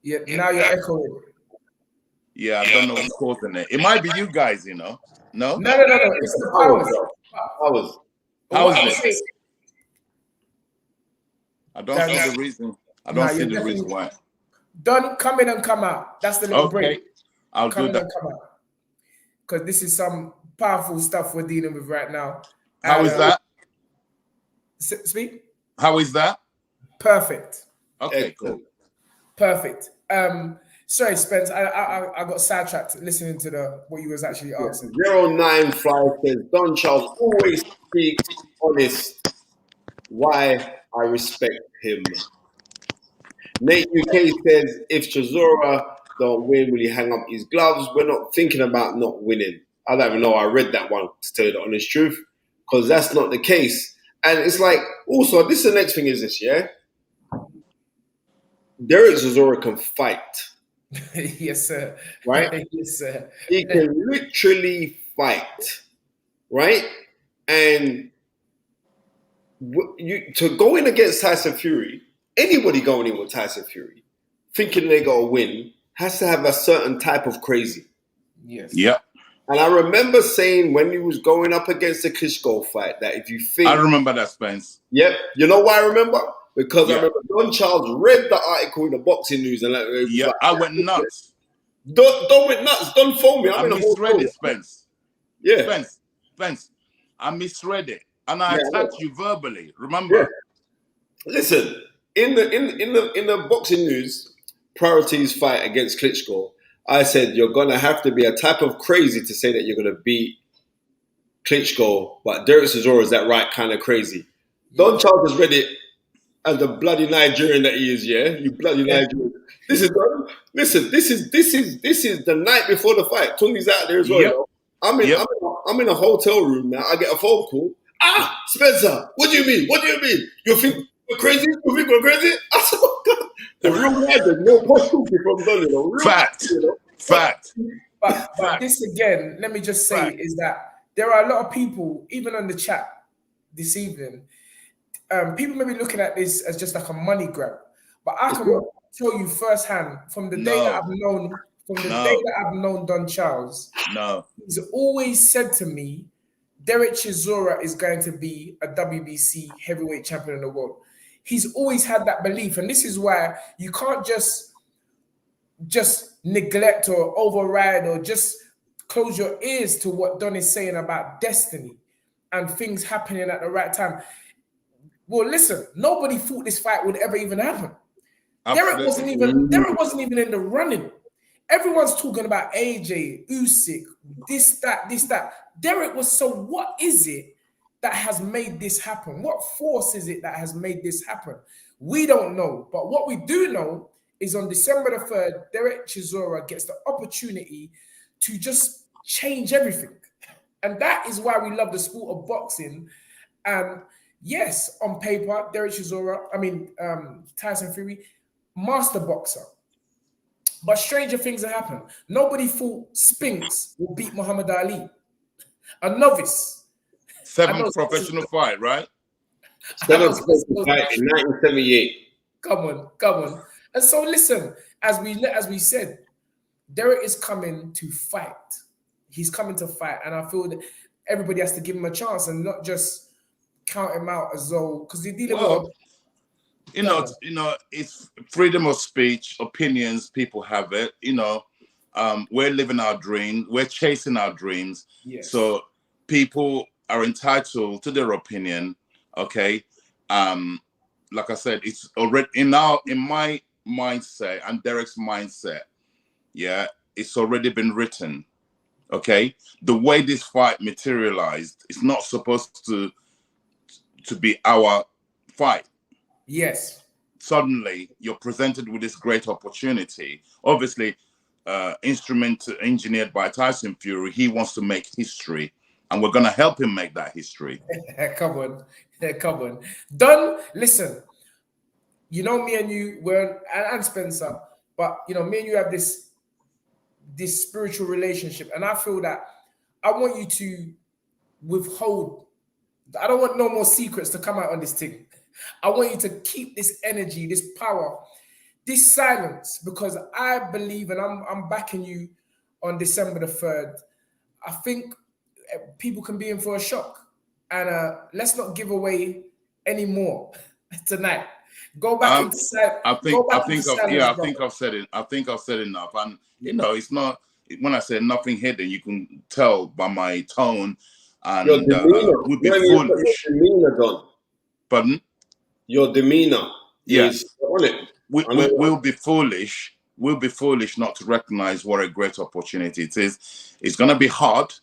Yeah, now you're echoing. Yeah, I don't know what's causing it. It might be you guys, you know. No. No. It's the powers. How is it? I don't see the reason. I don't see the reason why. Don't come in and come out. That's the little break. I'll come do that. And come out. Because this is some powerful stuff we're dealing with right now. How is that? Speak. How is that? Perfect. Okay, cool. Perfect. Sorry, Spence. I got sidetracked listening to what you was actually asking. 095 says Don Charles always speaks honest. Why I respect him. Nate UK says if Chisora don't win, will he hang up his gloves? We're not thinking about not winning. I don't even know. I read that one to tell you the honest truth, because that's not the case. And it's like, also, this is the next thing is this, yeah? Derek Chisora can fight. Yes, sir. Right? Yes, sir. He can literally fight. Right? And to go in against Tyson Fury, anybody going in with Tyson Fury, thinking they got to win, has to have a certain type of crazy. Yes. Yep. And I remember saying when he was going up against the Klitschko fight that if you think... I remember that, Spence. Yep. You know why I remember? Because I remember Don Charles read the article in the Boxing News and I went nuts. Don't went nuts. Don't phone me. I misread it, Spence. Yeah. Spence. I misread it. And I attacked you verbally. Remember? Yeah. Listen, in the Boxing News, Priorities fight against Klitschko, I said you're gonna have to be a type of crazy to say that you're gonna beat Klitschko, but Derek Chisora is that right kind of crazy. Don Charles has read it as the bloody Nigerian that he is. Yeah, you bloody Nigerian. This is the night before the fight. Tunde's out there as well. Yep. I'm in a hotel room now. I get a phone call. Spencer, what do you mean? What do you mean? You think we're crazy? You think we're crazy? I said, oh God. The real legend, no post cookie from Donny. Fact. Fact. But this again, let me just say, is that there are a lot of people, even on the chat this evening, people may be looking at this as just like a money grab. But I can tell you firsthand from the day that I've known Don Charles, he's always said to me, Derek Chisora is going to be a WBC heavyweight champion in the world. He's always had that belief, and this is why you can't just neglect or override or just close your ears to what Don is saying about destiny and things happening at the right time. Well, listen, nobody thought this fight would ever even happen. Derek wasn't even in the running. Everyone's talking about AJ, Usyk, this, that. Derek was, so what is it that has made this happen? What force is it that has made this happen? We don't know. But what we do know is on December the 3rd, Derek Chisora gets the opportunity to just change everything. And that is why we love the sport of boxing. And yes, on paper, Derek Chisora, Tyson Fury, master boxer. But stranger things have happened. Nobody thought Spinks would beat Muhammad Ali. A novice. 7th professional fight, right? 7th professional fight in 1978. Come on. And so listen, as we said, Derek is coming to fight. He's coming to fight. And I feel that everybody has to give him a chance and not just count him out as though, because you're dealing with it's freedom of speech, opinions, people have it. We're living our dream, we're chasing our dreams. Yes. So people are entitled to their opinion. Okay. Like I said, it's already in my mindset and Derek's mindset. Yeah, it's already been written. Okay. The way this fight materialized, it's not supposed to be our fight. Yes. Suddenly, you're presented with this great opportunity. Obviously, engineered by Tyson Fury, he wants to make history, and we're going to help him make that history. Come on. Don, listen, me and you, and Spencer, but, me and you have this spiritual relationship, and I feel that I want you to withhold. I don't want no more secrets to come out on this thing. I want you to keep this energy, this power, this silence, because I believe, and I'm backing you on December the 3rd. I think people can be in for a shock, and let's not give away any more tonight. Go back into silence. I think I've said it. I think I've said enough, and it's not. When I say nothing hidden, you can tell by my tone, and would be foolish. Pardon? Your demeanor is on it. We'll be foolish. We'll be foolish not to recognize what a great opportunity it is. It's going to be hard.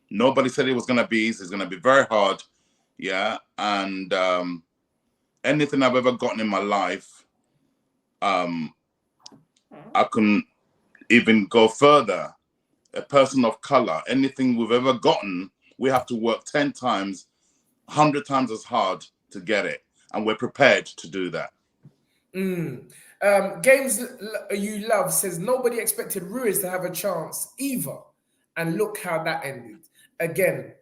Nobody said it was going to be easy. It's going to be very hard. Yeah. And anything I've ever gotten in my life, I can even go further. A person of color, anything we've ever gotten, we have to work 10 times, 100 times as hard to get it. And we're prepared to do that. Games You Love says nobody expected Ruiz to have a chance either. And look how that ended. Again,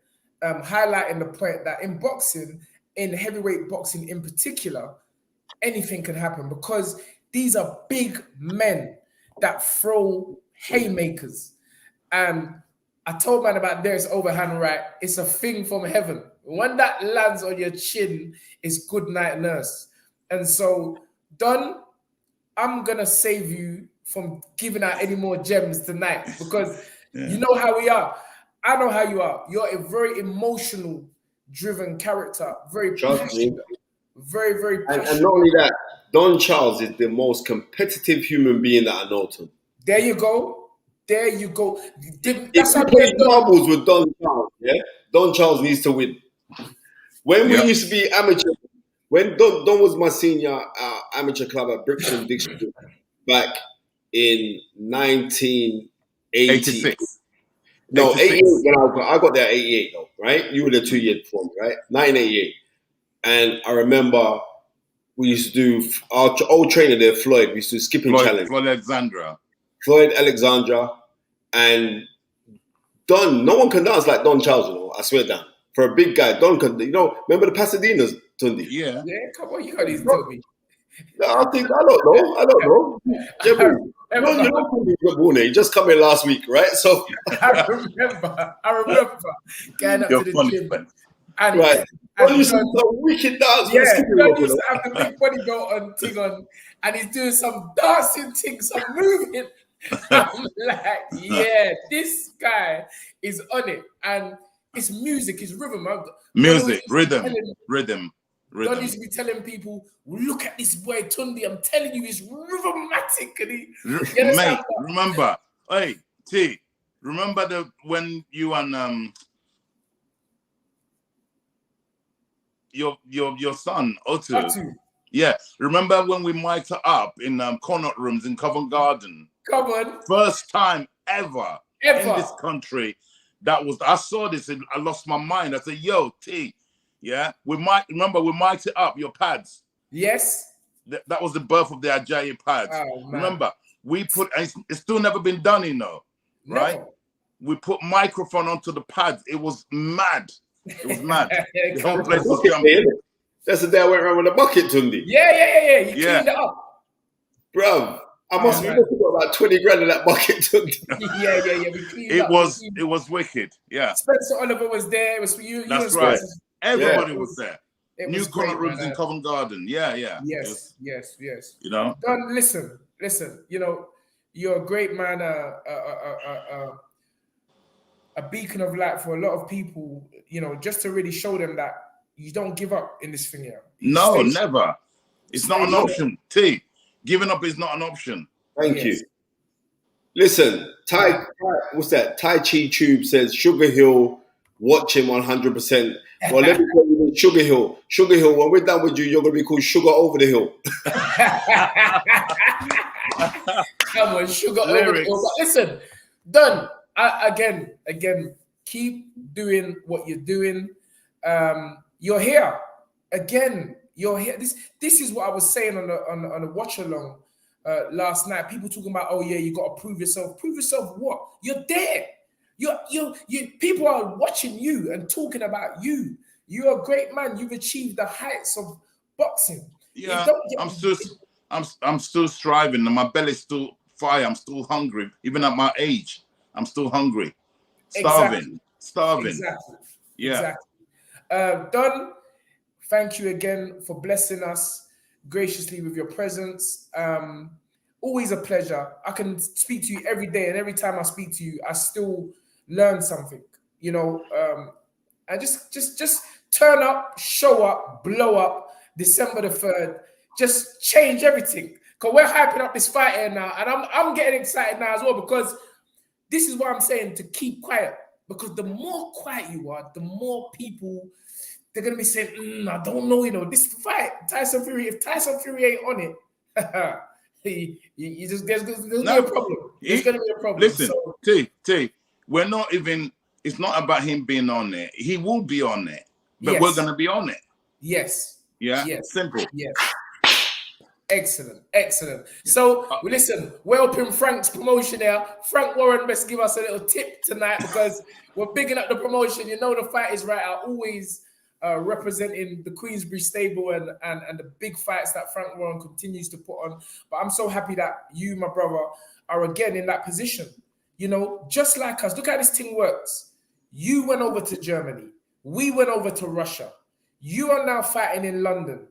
highlighting the point that in boxing, in heavyweight boxing in particular, anything can happen because these are big men that throw haymakers. And I told man about Derek's overhand right. It's a thing from heaven. When that lands on your chin, it's good night nurse. And so, Don, I'm going to save you from giving out any more gems tonight because you know how we are. I know how you are. You're a very emotional driven character. Very passionate. Very, very passionate. And not only that, Don Charles is the most competitive human being that I know to. There you go. That's if you play marbles with Don Charles, Don Charles needs to win. When we used to be amateur, when Don was my senior amateur club at Brixton Dictionary back in 1986. No, 88. When I got there 88 though, right? You were there 2 years before me, right? 1988. And I remember we used to do our old trainer there, Floyd. We used to do skipping challenge. Floyd Alexandra, and Don. No one can dance like Don Charles. I swear down. For a big guy, Don can. Remember the Pasadenas, Tunde? Yeah. Come on, you got these tell me. No, I don't know. You don't know. He just come in last week, right? So I remember going up to the gym. And, right. Don used to do some wicked dance. Don used to have the big body belt thing on, and he's doing some dancing things, some moving. I'm like, this guy is on it, and it's music, it's rhythm. Rhythm. Don used to be telling people, "Look at this boy Tunde. I'm telling you, he's rhythmatic." And mate, remember, hey T, remember when you and your son, Otu. Otu. Yeah. Remember when we mic'd her up in Connaught Rooms in Covent Garden? Come on. First time ever in this country. I saw this and I lost my mind. I said, yo, T, yeah, we mic'd it up, your pads. Yes. That was the birth of the Ajayi pads. Oh, remember, it's still never been done, you know, right? Never. We put microphone onto the pads. It was mad. It was mad. The whole place was jumping. That's the day I went around with a bucket, Tunde. Yeah. You cleaned it up. Bro, I must have got about 20 grand in that bucket, Tunde. Yeah. We cleaned it up. It was wicked. Yeah. Spencer Oliver was there. It was for you. That's you right. Spencer. Everybody was there. New was Connaught great, Rooms in Covent Garden. Yeah. Yes. You know? Don, listen. You know, you're a great man, a beacon of light for a lot of people, you know, just to really show them that you don't give up in this thing here. No, never. It's not an option. T, giving up is not an option. Thank you. Listen, what's that? Tai Chi Tube says Sugar Hill, watch him 100%. Well, let me tell you, Sugar Hill, when we're done with you, you're going to be called Sugar Over the Hill. Come on, Sugar Over the Hill. But listen, Don, again, keep doing what you're doing. You're here. Again, you're here. This is what I was saying on the watch along last night. People talking about, oh yeah, you got to prove yourself. Prove yourself what? You're there. You people are watching you and talking about you. You're a great man. You've achieved the heights of boxing. Yeah, I'm still striving, and my belly's still fire. I'm still hungry, even at my age. I'm still hungry, starving. Exactly. Yeah. Exactly. Don, thank you again for blessing us graciously with your presence. Always a pleasure. I can speak to you every day, and every time I speak to you, I still learn something. You know, and just turn up, show up, blow up. December the 3rd, just change everything. Because we're hyping up this fight here now, and I'm getting excited now as well, because this is what I'm saying, to keep quiet. Because the more quiet you are, the more people, they're going to be saying, I don't know, you know, this fight, Tyson Fury, if Tyson Fury ain't on it, there's going to be a problem. There's going to be a problem. Listen, T, we're not even, it's not about him being on it. He will be on it, but we're going to be on it. Yes. Yeah, simple. Yes. Excellent. So, listen, we're helping Frank's promotion here. Frank Warren best give us a little tip tonight, because we're bigging up the promotion. You know the fight is right. I always representing the Queensbury stable and the big fights that Frank Warren continues to put on. But I'm so happy that you, my brother, are again in that position. You know, just like us. Look how this thing works. You went over to Germany. We went over to Russia. You are now fighting in London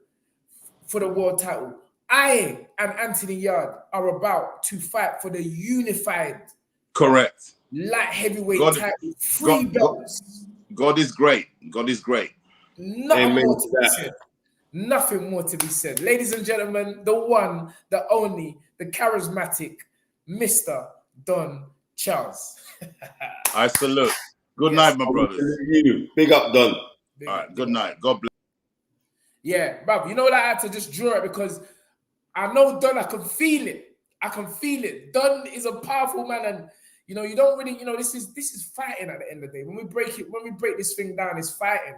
for the world title. I and Anthony Yard are about to fight for the unified, correct, light heavyweight title. Three belts. God is great. God is great. Nothing more to be said. Nothing more to be said. Ladies and gentlemen, the one, the only, the charismatic Mr. Don Charles. I salute. Good night, my brothers. Big up, Don. All right, good night. God bless. Yeah, bruv, you know that I had to just draw it, because I know Don, I can feel it. Don is a powerful man, and you know, you don't really, you know, this is fighting at the end of the day. When we break this thing down, it's fighting.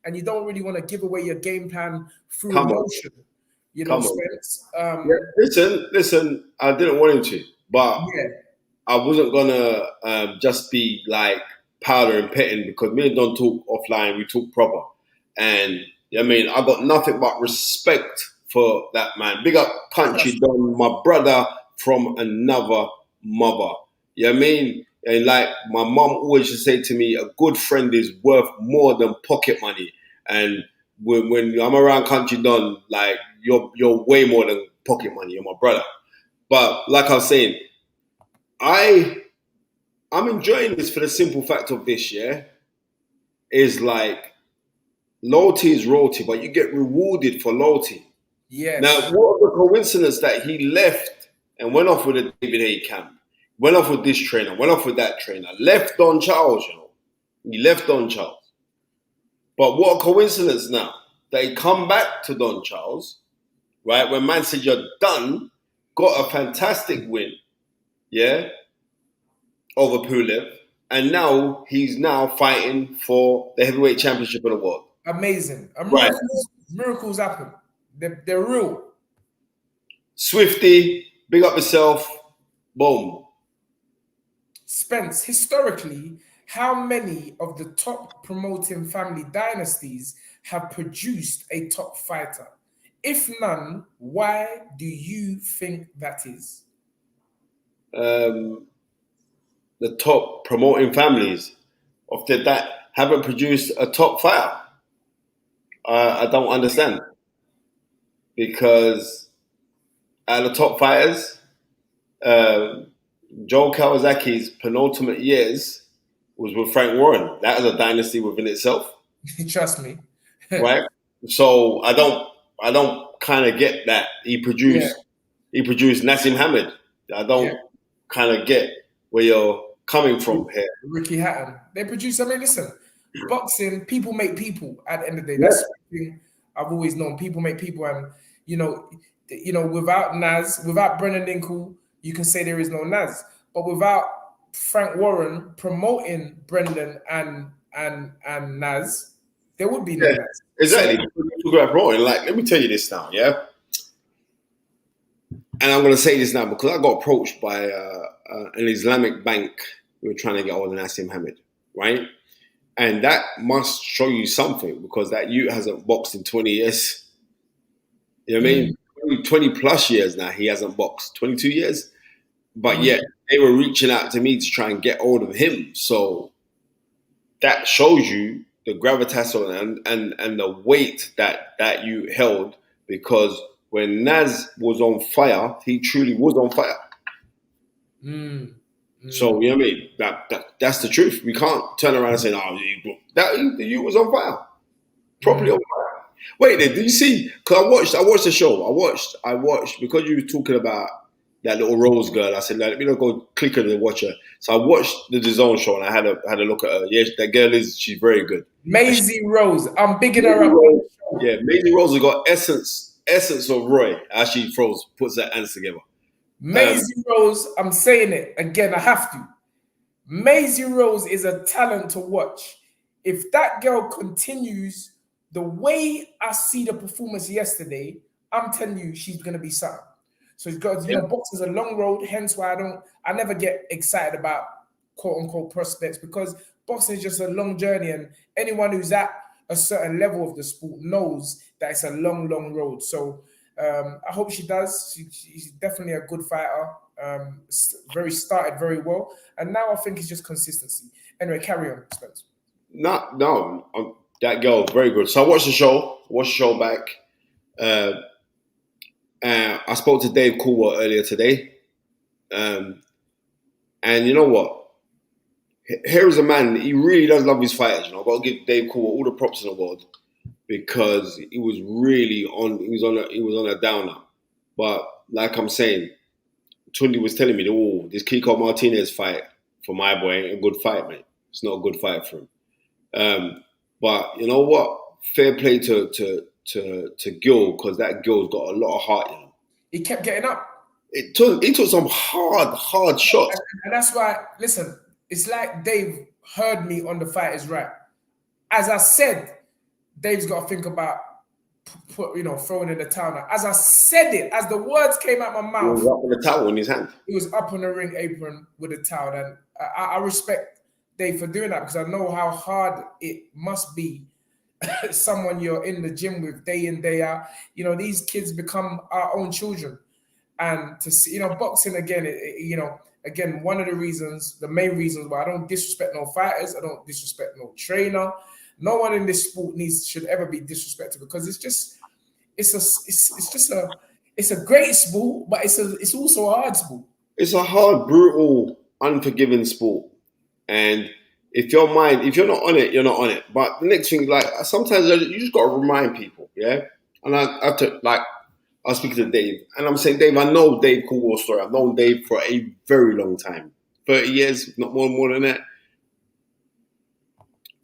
And you don't really want to give away your game plan through emotion. You know, Spence. Listen, I didn't want him to, but I wasn't gonna just be like powder and petting, because me and Don talk offline, we talk proper. And I mean, I got nothing but respect for that man. Big up Country Don, my brother from another mother. You know what I mean? And like my mom always used to say to me, a good friend is worth more than pocket money. And when I'm around Country Don, like you're way more than pocket money. You're my brother. But like I was saying, I'm enjoying this for the simple fact of this, is like loyalty is royalty, but you get rewarded for loyalty. Yes. Now, what a coincidence that he left and went off with a David A. camp, went off with this trainer, went off with that trainer, left Don Charles, you know. He left Don Charles. But what a coincidence now they come back to Don Charles, right? When man said you're done, got a fantastic win, yeah, over Pulev, and now he's fighting for the heavyweight championship of the world. Amazing. Right. Miracles happen. They're real. Swifty, big up yourself. Boom. Spence, historically, how many of the top promoting family dynasties have produced a top fighter? If none, why do you think that is? The top promoting families of that haven't produced a top fighter. I don't understand. Because out of the top fighters, Joe Kawasaki's penultimate years was with Frank Warren. That was a dynasty within itself. Trust me. Right? So I don't kind of get that. He produced Nassim Hamid. I don't kind of get where you're coming from here. Ricky Hatton. They produce, I mean, listen, boxing, people make people at the end of the day. That's the thing I've always known. People make people, and you know, without Naz, without Brennan Dinkle, you can say there is no Naz. But without Frank Warren promoting Brendan and Naz, there would be no Naz. Exactly. Like, let me tell you this now, yeah? And I'm going to say this now because I got approached by an Islamic bank who were trying to get hold of Nassim Hamid, right? And that must show you something because that youth hasn't boxed in 20 years. You know what I mean? 20 plus years now he hasn't boxed. 22 years. But yet they were reaching out to me to try and get hold of him. So that shows you the gravitas and the weight that you held, because when Naz was on fire, he truly was on fire. So, you know what I mean? That's the truth. We can't turn around and say, "Oh, you was on fire, properly on fire." Wait, did you see? Because I watched the show. I watched because you were talking about that little Rose girl. I said, let me not go click on and watch her. So I watched the DAZN show and I had a look at her. Yeah, that girl she's very good. Maisie Rose, I'm bigging her up. Yeah, Maisie Rose has got essence of Roy as she puts her hands together. Maisie Rose, I'm saying it again, I have to. Maisie Rose is a talent to watch. If that girl continues the way I see the performance yesterday, I'm telling you, she's going to be something. So it's got, boxing's a long road, hence why I never get excited about quote unquote prospects, because boxing is just a long journey, and anyone who's at a certain level of the sport knows that it's a long, long road. So I hope she does. She's definitely a good fighter. Started very well, and now I think it's just consistency. Anyway, carry on, Spence. No, that girl very good. So I watched the show back. I spoke to Dave Coolwell earlier today, and you know what? Here is a man. He really does love his fighters. I've got to give Dave Coolwell all the props in the world, because he was really on. He was on a downer. But like I'm saying, Tunde was telling me, this Kiko Martinez fight for my boy ain't a good fight, mate. It's not a good fight for him. But you know what? Fair play to Gil, because that Gil's got a lot of heart in him. He kept getting up. He took some hard shots. And that's why, listen, it's like Dave heard me on The Fight Is Right. As I said, Dave's got to think about throwing in the towel now. As I said it, as the words came out my mouth, he was up with the towel in his hand. He was up on the ring apron with a towel, and I respect Dave for doing that, because I know how hard it must be. Someone you're in the gym with day in, day out. These kids become our own children, and to see, boxing again. Again, one of the main reasons why I don't disrespect no fighters, I don't disrespect no trainer. No one in this sport should ever be disrespected, because it's a great sport, but it's also a hard sport. It's a hard, brutal, unforgiving sport, and if you're not on it, you're not on it. But the next thing, like, sometimes you just got to remind people, yeah. And I was speaking to Dave, and I'm saying, Dave, I know Dave Coolwell's story. I've known Dave for a very long time, 30 years, not more than that.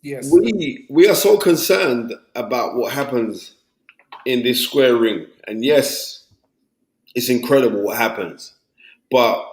Yes. We are so concerned about what happens in this square ring. And yes, it's incredible what happens. But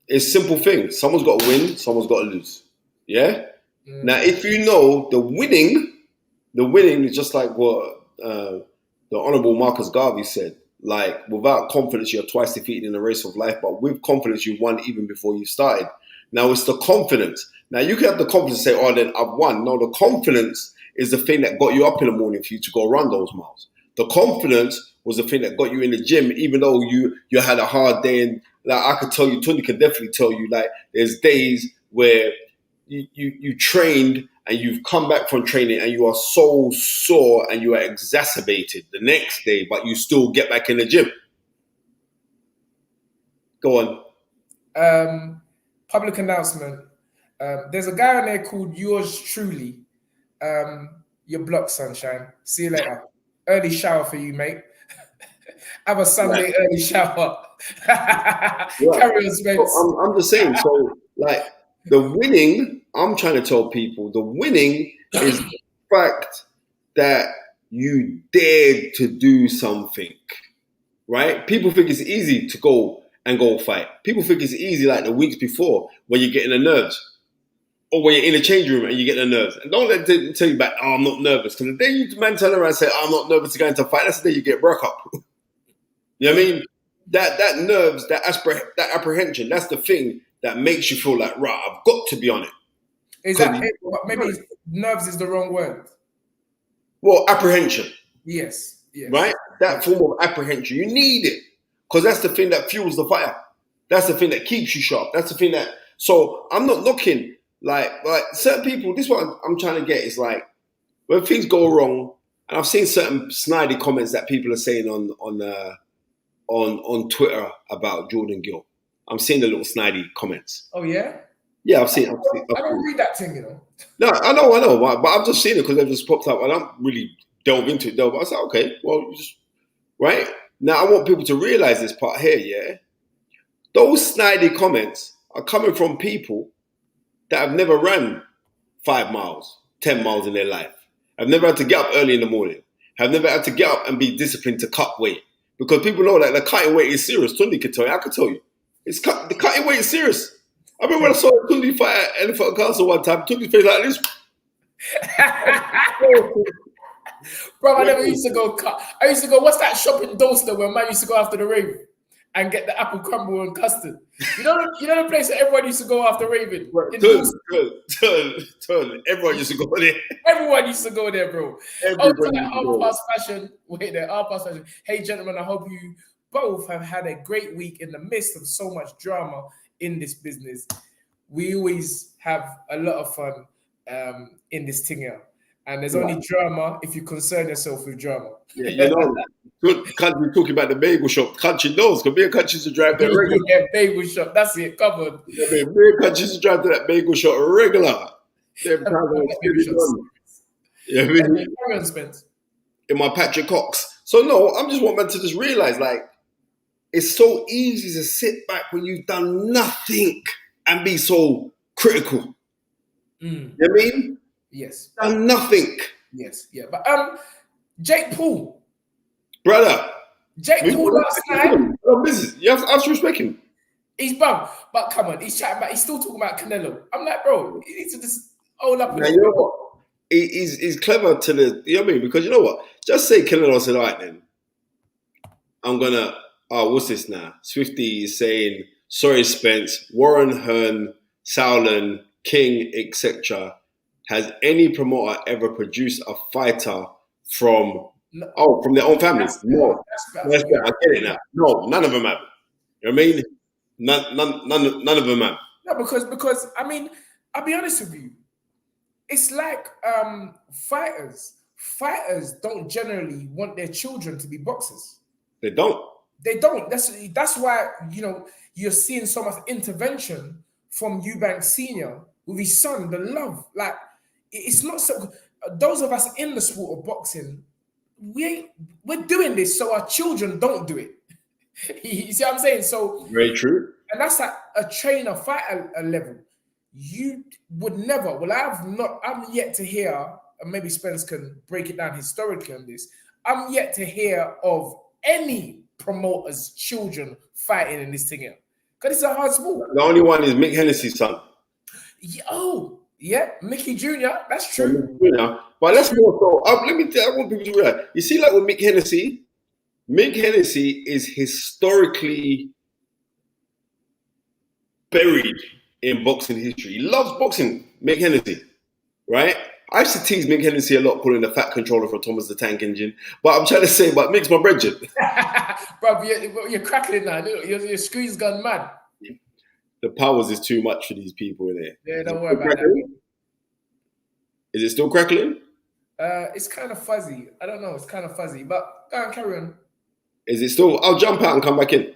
it's simple thing. Someone's got to win, someone's got to lose. Yeah? Now, if you know the winning is just like what the Honourable Marcus Garvey said. Like, without confidence, you're twice defeated in the race of life, but with confidence, you won even before you started. Now, it's the confidence. Now, you can have the confidence to say, oh, then I've won. No, the confidence is the thing that got you up in the morning for you to go run those miles. The confidence was the thing that got you in the gym, even though you had a hard day. And like I could tell you, Tunde can definitely tell you, like, there's days where you trained and you've come back from training and you are so sore and you are exacerbated the next day, but you still get back in the gym. Go on. Public announcement. There's a guy on there called Yours Truly. You're blocked, sunshine. See you later. Early shower for you, mate. Have a Sunday early shower. Carry on, Spence. So I'm just saying, so like the winning, I'm trying to tell people, the winning is the fact that you dared to do something, right? People think it's easy to go fight. People think it's easy like the weeks before when you're getting the nerves. Or when you're in the change room and you get the nerves. And don't let them tell you back, oh, I'm not nervous. Because the day you man turn around and say, oh, I'm not nervous to go into a fight, that's the day you get broke up. You know what I mean? That nerves, that apprehension, that's the thing that makes you feel like, right, I've got to be on it. Is that it? Maybe nerves is the wrong word. Well, apprehension. Yes. Right? That form of apprehension. You need it. Because that's the thing that fuels the fire. That's the thing that keeps you sharp. That's the thing that... So I'm not knocking... Like certain people, this is what I'm trying to get is like when things go wrong, and I've seen certain snidey comments that people are saying on Twitter about Jordan Gill. I'm seeing the little snidey comments. Oh yeah? Yeah, I've seen. I don't read that thing, you know. No, I know, but I've just seen it because they've just popped up. I don't really delve into it, but I said, okay, well, right now I want people to realize this part here. Yeah, those snidey comments are coming from people that have never ran 5 miles, 10 miles in their life. Have never had to get up early in the morning. Have never had to get up and be disciplined to cut weight. Because people know that the cutting weight is serious. Tunde can tell you, I can tell you. The cutting weight is serious. I remember when I saw Tunde fight at Elephant Castle one time, Tunde's face like this. Bro, I never used to go cut. I used to go, what's that shop in Dorset where man used to go after the rave and get the apple crumble and custard? You know the place that everyone used to go after raving? Turn. Everyone used to go there. Everyone used to go there, bro. Half-past fashion. Wait there, half-past fashion. Hey, gentlemen, I hope you both have had a great week in the midst of so much drama in this business. We always have a lot of fun in this thing here. And there's only drama if you concern yourself with drama. Yeah, you know, we're talking about the bagel shop. Country knows, because me and Country used to drive there regular. Yeah, bagel shop, that's it, covered. Yeah, man, me and Country used to drive to that bagel shop regular. In my Patrick Cox. So no, I'm just want man to just realize, like, it's so easy to sit back when you've done nothing and be so critical. You know what I mean? Yes. Done nothing. Yes, yeah. But Jake Paul. Brother. Jake Paul last night. You have to respect him. He's bummed. But come on, he's chatting about, he's still talking about Canelo. I'm like, bro, he needs to just hold up. Now, you know what? He's clever to the, you know what I mean? Because you know what? Just say Canelo said, all right then. I'm gonna, what's this now? Swifty is saying, sorry, Spence, Warren, Hearn, Sauerland, King, etc. Has any promoter ever produced a fighter from their own family? No. That's I get it now. No, none of them have. You know what I mean? None of them have. No, because I mean, I'll be honest with you. It's like fighters don't generally want their children to be boxers. They don't. That's why, you know, you're seeing so much intervention from Eubank Senior with his son, the love. Like, it's not so. Those of us in the sport of boxing, we're doing this so our children don't do it. You see what I'm saying? So very true. And that's at a trainer fighter level. You would never. Well, I'm yet to hear, and maybe Spence can break it down historically on this. I'm yet to hear of any promoters' children fighting in this thing here. Because it's a hard sport. The only one is Mick Hennessy's son. Oh, yeah, Mickey Jr., that's true. But let's more so. I want people to realize. You see, like with Mick Hennessy is historically buried in boxing history. He loves boxing, Mick Hennessy, right? I used to tease Mick Hennessy a lot, calling the fat controller for Thomas the Tank Engine. But I'm trying to say, but Mick's my brethren. Bro, you're crackling now. Your screen's gone mad. The powers is too much for these people in there. Yeah, don't worry about that. Is it still crackling? It's kind of fuzzy. I don't know. It's kind of fuzzy. But go on, carry on. Is it still? I'll jump out and come back in.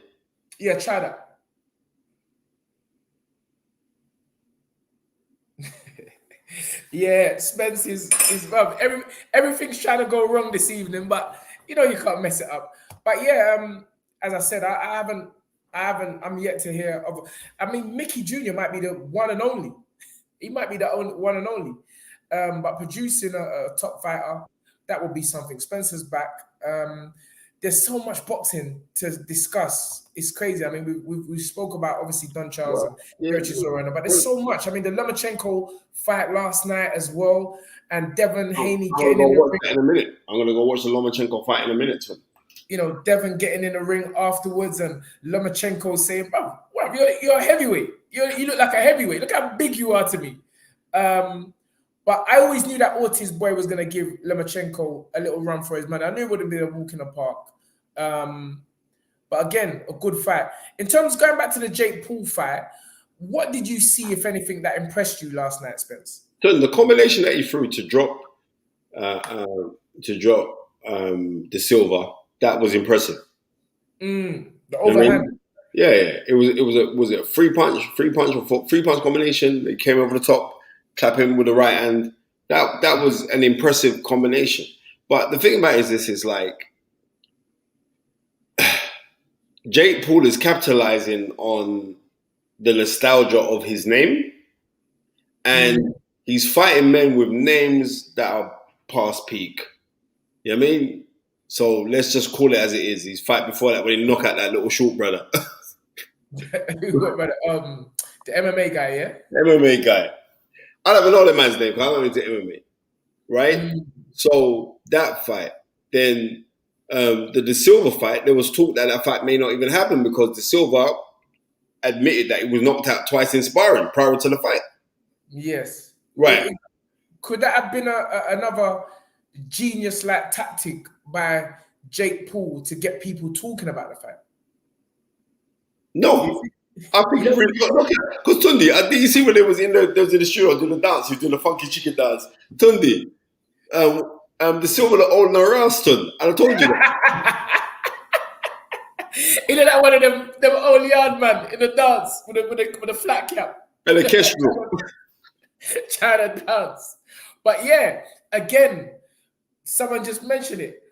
Yeah, try that. Yeah, Spence is everything's trying to go wrong this evening, but you know you can't mess it up. But yeah, as I said, I'm yet to hear of. I mean, Mickey Jr. might be the one and only. He might be the only one and only. But producing a top fighter, that would be something. Spencer's back. There's so much boxing to discuss. It's crazy. I mean, we spoke about obviously Don Charles and Chisora, but there's so much. I mean, the Lomachenko fight last night as well, and Devin Haney getting in the ring. In a minute. I'm gonna go watch the Lomachenko fight in a minute. You know, Devin getting in the ring afterwards, and Lomachenko saying, "Bro, well, you're a heavyweight. You look like a heavyweight. Look how big you are to me." But I always knew that Ortiz boy was going to give Lomachenko a little run for his money. I knew it wouldn't be a walk in the park. But again, a good fight. In terms of going back to the Jake Paul fight, what did you see, if anything, that impressed you last night, Spence? The combination that he threw to drop De Silva, that was impressive. The overhand. Yeah. It was a three punch combination. They came over the top. Clap him with the right hand. That was an impressive combination. But the thing about it is this is like Jake Paul is capitalizing on the nostalgia of his name, and he's fighting men with names that are past peak. You know what I mean? So let's just call it as it is. He's fight before that when he knock out that little short brother. The MMA guy, yeah? MMA guy. I don't even know that man's name because I'm not into MMA, right? So that fight, then the De Silva fight, there was talk that fight may not even happen because De Silva admitted that he was knocked out twice in sparring prior to the fight. Yes. Right. Could that have been another genius-like tactic by Jake Paul to get people talking about the fight? No. I think he really got knocked out. Because Tunde, did you see when they was in the studio doing the dance, he was doing the funky chicken dance? Tunde, the Silver the old around stood. And I told you that. You know that one of them old yard man in the dance with a flat cap. And a kestrel. Trying to dance. But yeah, again, someone just mentioned it.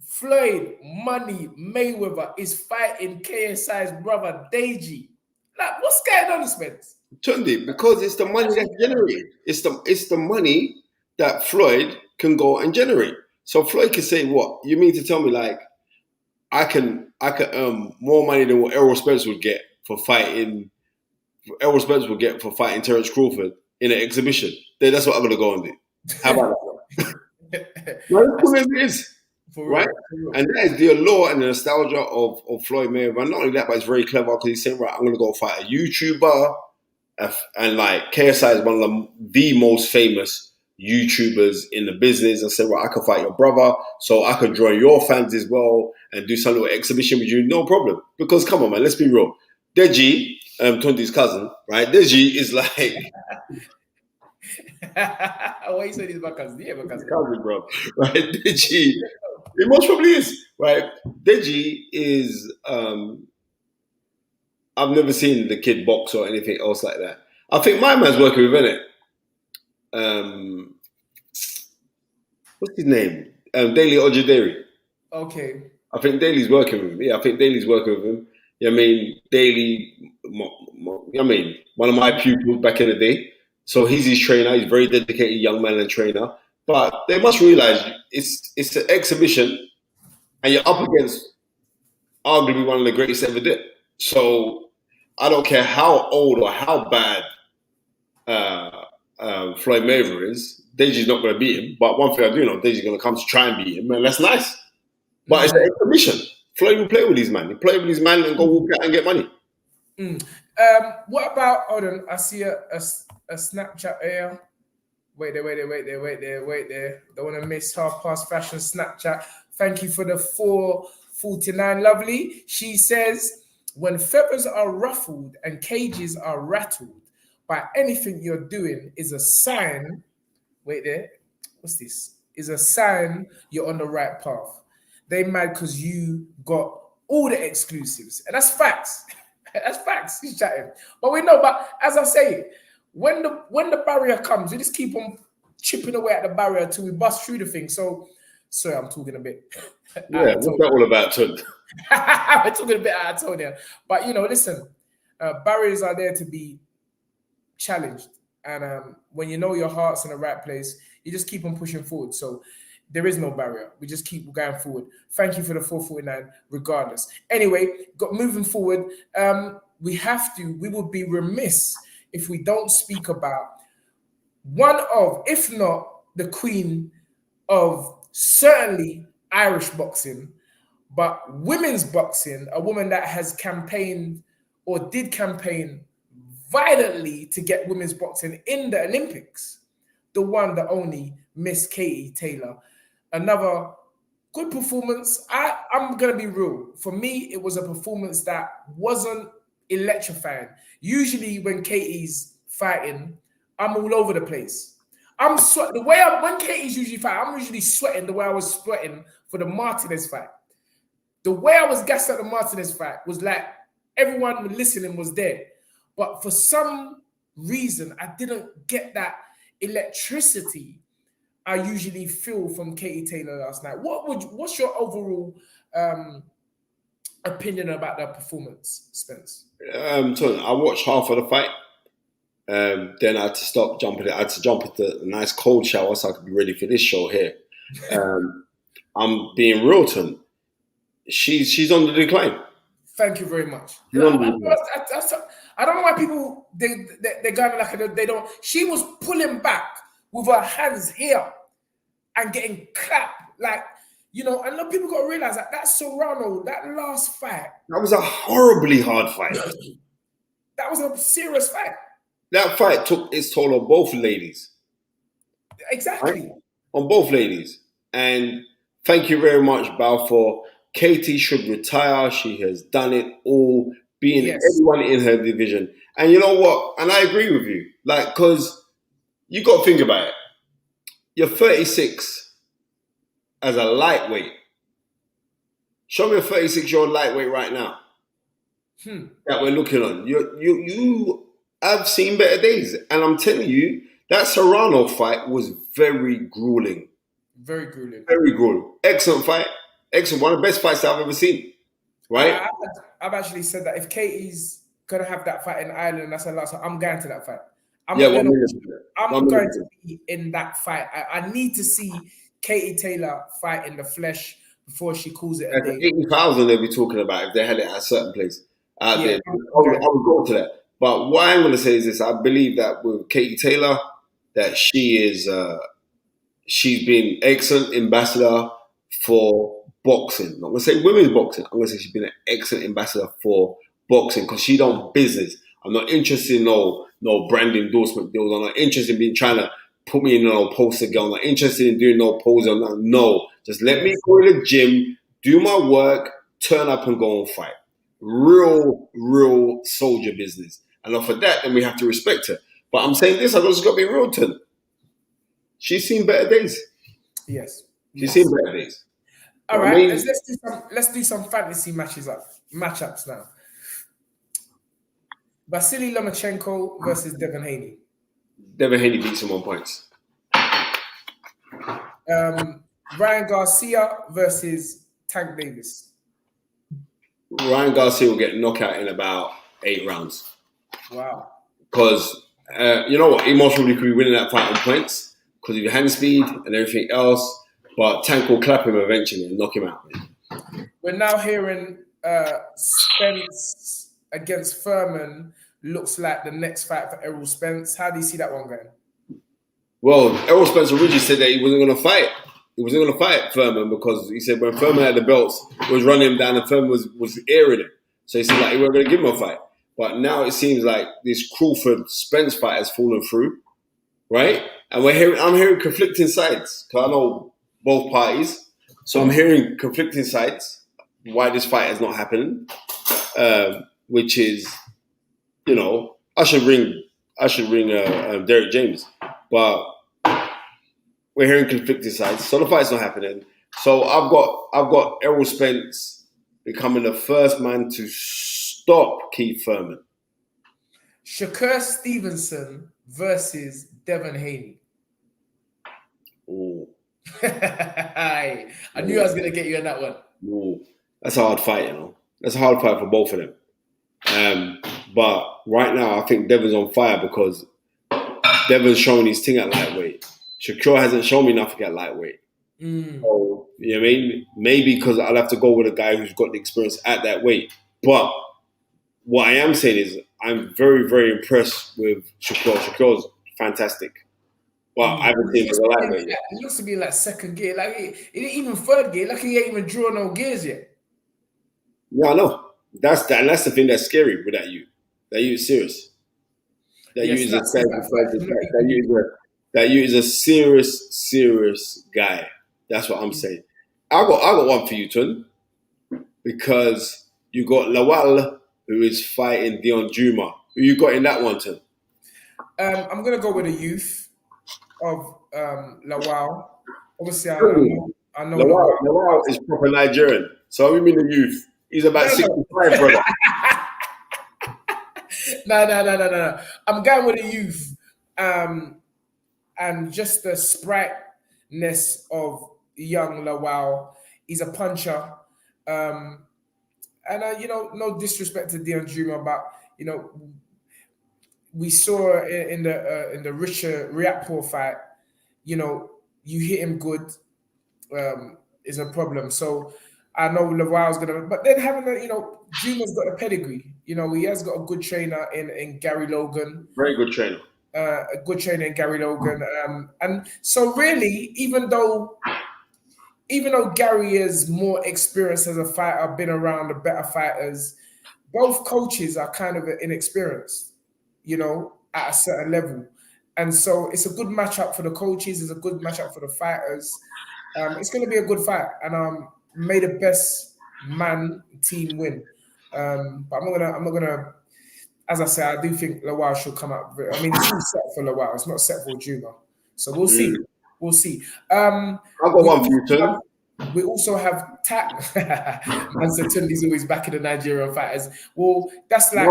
Floyd Money Mayweather is fighting KSI's brother Deji. Like, what's going on, Spence? Tunde, because it's the money that's generated. It's the money that Floyd can go and generate. So Floyd can say, "What you mean to tell me? Like, I can earn more money than what Errol Spence would get for fighting. Errol Spence would get for fighting Terence Crawford in an exhibition. Then that's what I'm gonna go and do. How about that? Well, that's what it is." Right, and that is the allure and the nostalgia of Floyd Mayweather. And not only that, but it's very clever because he's saying, "Right, I'm going to go fight a YouTuber," and like KSI is one of the most famous YouTubers in the business. And said, "Right, I can fight your brother, so I can join your fans as well and do some little exhibition with you, no problem." Because come on, man, let's be real. Deji, Tunde's cousin, right? Deji is like. Why you say he's my cousin? Yeah, my cousin, bro. Right, Deji. It most probably is, right? Deji is, I've never seen the kid box or anything else like that. I think my man's working with, innit? What's his name? Daily Ojaderi. Okay. I think Daly's working with him. Yeah, I think Daly's working with him. You know what I mean? Daly, one of my pupils back in the day. So he's his trainer. He's a very dedicated young man and trainer. But they must realize it's an exhibition and you're up against arguably one of the greatest ever did. So I don't care how old or how bad Floyd Mayweather is, Deji's not going to beat him. But one thing I do know, Deji's going to come to try and beat him, and that's nice. But it's an exhibition. Floyd will play with these man. He play with these man and go walk out and get money. What about? Hold on, I see a Snapchat here. Wait there. Don't want to miss half past fashion Snapchat. Thank you for the 449, lovely. She says, when feathers are ruffled and cages are rattled by anything you're doing is a sign. Wait there. What's this? Is a sign you're on the right path. They mad because you got all the exclusives. And that's facts. That's facts. He's chatting. But we know, but as I say, when the barrier comes, we just keep on chipping away at the barrier until we bust through the thing. So, sorry, I'm talking a bit. Yeah, what's that all about, Tunde? We're talking a bit out of tone here. But, listen, barriers are there to be challenged. And when you know your heart's in the right place, you just keep on pushing forward. So there is no barrier. We just keep going forward. Thank you for the 449 regardless. Anyway, moving forward, we would be remiss if we don't speak about one of, if not the queen of certainly Irish boxing, but women's boxing, a woman that has campaigned or did campaign violently to get women's boxing in the Olympics, the one, the only Miss Katie Taylor. Another good performance. I'm going to be real. For me, it was a performance that wasn't electrifying. Usually when Katie's fighting, I'm all over the place. I'm sweating. When Katie's usually fighting, I'm usually sweating the way I was sweating for the Martinez fight. The way I was gassed at the Martinez fight was like everyone listening was there. But for some reason, I didn't get that electricity I usually feel from Katie Taylor last night. What's your overall opinion about that performance, Spence? So I watched half of the fight. Then I had to stop jumping. I had to jump into a nice cold shower so I could be ready for this show here. I'm being real, Tunde. She's on the decline. Thank you very much. I don't know why people they're going like they don't. She was pulling back with her hands here and getting clapped, like, and people got to realize that Serrano, that last fight, that was a horribly hard fight. That was a serious fight. That fight took its toll on both ladies. Exactly. Right? On both ladies. And thank you very much, Balfour. Katie should retire. She has done it all, being everyone in her division. And you know what? And I agree with you. Because you got to think about it. You're 36 as a lightweight. Show me a 36-year-old lightweight right now that we're looking on. You have seen better days. And I'm telling you, that Serrano fight was very grueling. Very grueling. Very grueling. Excellent fight. Excellent. One of the best fights I've ever seen. Right? I've actually said that if Katie's going to have that fight in Ireland, that's her last fight, I'm going to that fight. I'm going to be in that fight. I need to see Katie Taylor fight in the flesh before she calls it a day. 80,000 they'd be talking about if they had it at a certain place out there. I would go to that. But what I'm going to say is this. I believe that with Katie Taylor, that she's been excellent ambassador for boxing. I'm going to say women's boxing. I'm going to say she's been an excellent ambassador for boxing because she don't business. I'm not interested in no brand endorsement deals. I'm not interested in trying to put me in no poster girl. I'm not interested in doing no pose. No, just let me go to the gym, do my work, turn up and go and fight. Real soldier business. And for that, then we have to respect her. But I'm saying this, I've just got to be real to her. She's seen better days. Yes. She's seen better days. All right, let's do some fantasy matchups now. Vasily Lomachenko versus Devin Haney. Devin Haney beats him on points. Ryan Garcia versus Tank Davis. Ryan Garcia will get knocked out in about 8 rounds. Wow. Because, you know what, he most probably could be winning that fight on points because of your hand speed and everything else. But Tank will clap him eventually and knock him out. we're now hearing Spence against Furman looks like the next fight for Errol Spence. How do you see that one going? Well, Errol Spence originally said that he wasn't going to fight. He wasn't going to fight Furman because he said when Furman had the belts, he was running him down and Furman was airing him. So he said like he wasn't going to give him a fight. But now it seems like this Crawford-Spence fight has fallen through, right? And I'm hearing conflicting sides because I know both parties. So I'm hearing conflicting sides why this fight is not happening, which is, you know, I should ring Derek James, but we're hearing conflicting sides. So the fight's not happening. So I've got Errol Spence becoming the first man to stop Keith Furman. Shakur Stevenson versus Devin Haney. Ooh. I knew I was going to get you on that one. Ooh. That's a hard fight, you know. That's a hard fight for both of them. But right now, I think Devin's on fire because Devin's showing his thing at lightweight. Shakur hasn't shown me nothing at lightweight. So, you know what I mean? Maybe because I'll have to go with a guy who's got the experience at that weight. But what I am saying is I'm very, very impressed with Shakur. Shakur's fantastic. Well, I haven't seen him at lightweight yet. It looks to be like second gear. Like it ain't even third gear. Like he ain't even drawing no gears yet. Yeah, I know. That's the thing that's scary with that you. That you is serious. That you is a serious guy. That's what I'm saying. I got one for you, Tun, because you got Lawal who is fighting Dion Juma. Who you got in that one, Tun? I'm gonna go with the youth of Lawal. Obviously, I know Lawal is proper Nigerian. So I mean the youth. He's about 65, brother. No. I'm going with the youth. And just the sprightness of young Lawal. He's a puncher. You know, no disrespect to Dion Juma, but you know, we saw in the Richard Riakpo fight, you know, you hit him good is a problem. So I know Lawal's gonna, but then Juma's got a pedigree. You know, he has got a good trainer in Gary Logan. Very good trainer. A good trainer in Gary Logan. And so really, even though Gary is more experienced as a fighter, been around the better fighters, both coaches are kind of inexperienced, you know, at a certain level. And so it's a good matchup for the coaches, it's a good matchup for the fighters. It's going to be a good fight. And may the best man team win. But I'm not gonna. As I say, I do think Lawal should come out. I mean, it's all set for Lawal. It's not set for Juma. So we'll see. We'll see. I've got one for you, too. We also have Man said Tunde's always back in the Nigerian fighters. Well, that's like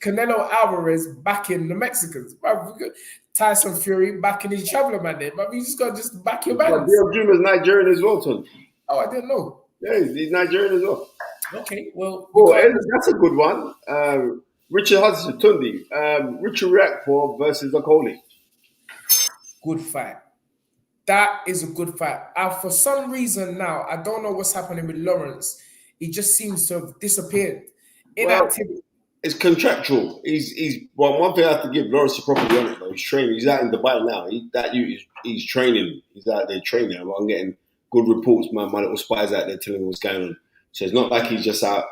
Canelo Alvarez backing the Mexicans. Tyson Fury backing his traveler man there. But you just got to back your man. Juma is Nigerian as well, Tun. Oh, I didn't know. Yeah, he's Nigerian as well. Okay, well. That's a good one. Richard Hudson, Tunde. Richard Riakpo versus Okoli. Good fight. That is a good fight. For some reason now, I don't know what's happening with Lawrence. He just seems to have disappeared. Inactivity. It's contractual. One thing I have to give Lawrence is properly on it though. He's training. He's out in Dubai now. He's training. He's out there training. I'm getting good reports. My little spies out there telling me what's going on. So it's not like he's just out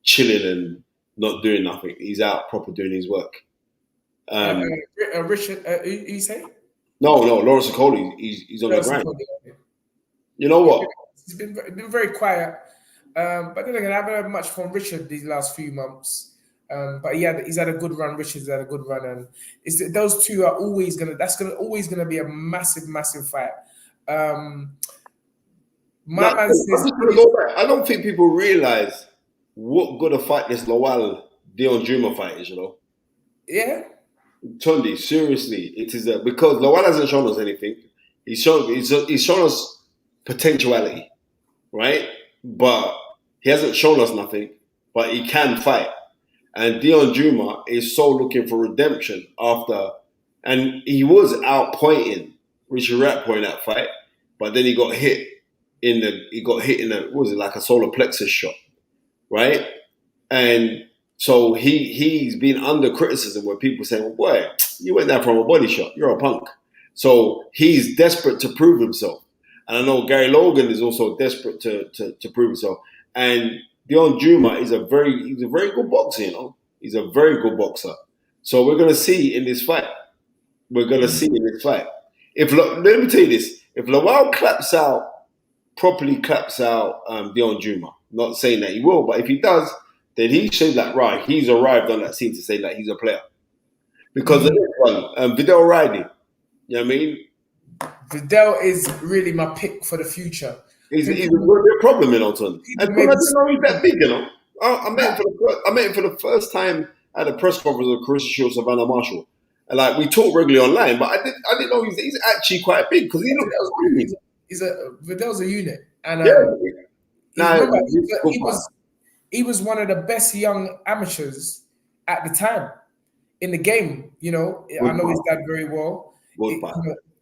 chilling and not doing nothing. He's out proper doing his work. Richard, you say? No, Lawrence Okoli. He's on the grind. You know what? He's been very quiet. But then again, I haven't heard much from Richard these last few months. But he's had a good run. Richard's had a good run, and those two are always gonna be a massive fight. I don't think people realize what good a fight this Lawal Dion Juma fight is. You know? Yeah. Tunde, seriously, it is because Lawal hasn't shown us anything. He's shown us potentiality, right? But he hasn't shown us nothing. But he can fight. And Dion Juma is so looking for redemption and he was outpointing Richard Riakpo in that fight, but then he got hit he got hit in what was it, like a solar plexus shot, right? And so he's been under criticism where people say, well, boy, you went there from a body shot. You're a punk. So he's desperate to prove himself. And I know Gary Logan is also desperate to prove himself. And Dion Juma is he's a very good boxer, you know. He's a very good boxer. So we're gonna see in this fight. Let me tell you this, if Lawal properly claps out Dion Juma, not saying that he will, but if he does, then he should right, he's arrived on that scene to say that he's a player. Because of this one, Vidal Riley, you know what I mean? Vidal is really my pick for the future. He's a problem in Alton. And I didn't know he's that big, you know. I met him for the first time at a press conference of Clarissa Savannah Marshall. And like we talk regularly online, but I didn't know he's actually quite big because he looks Vidal's a unit. And he was one of the best young amateurs at the time in the game. You know, I know his dad very well.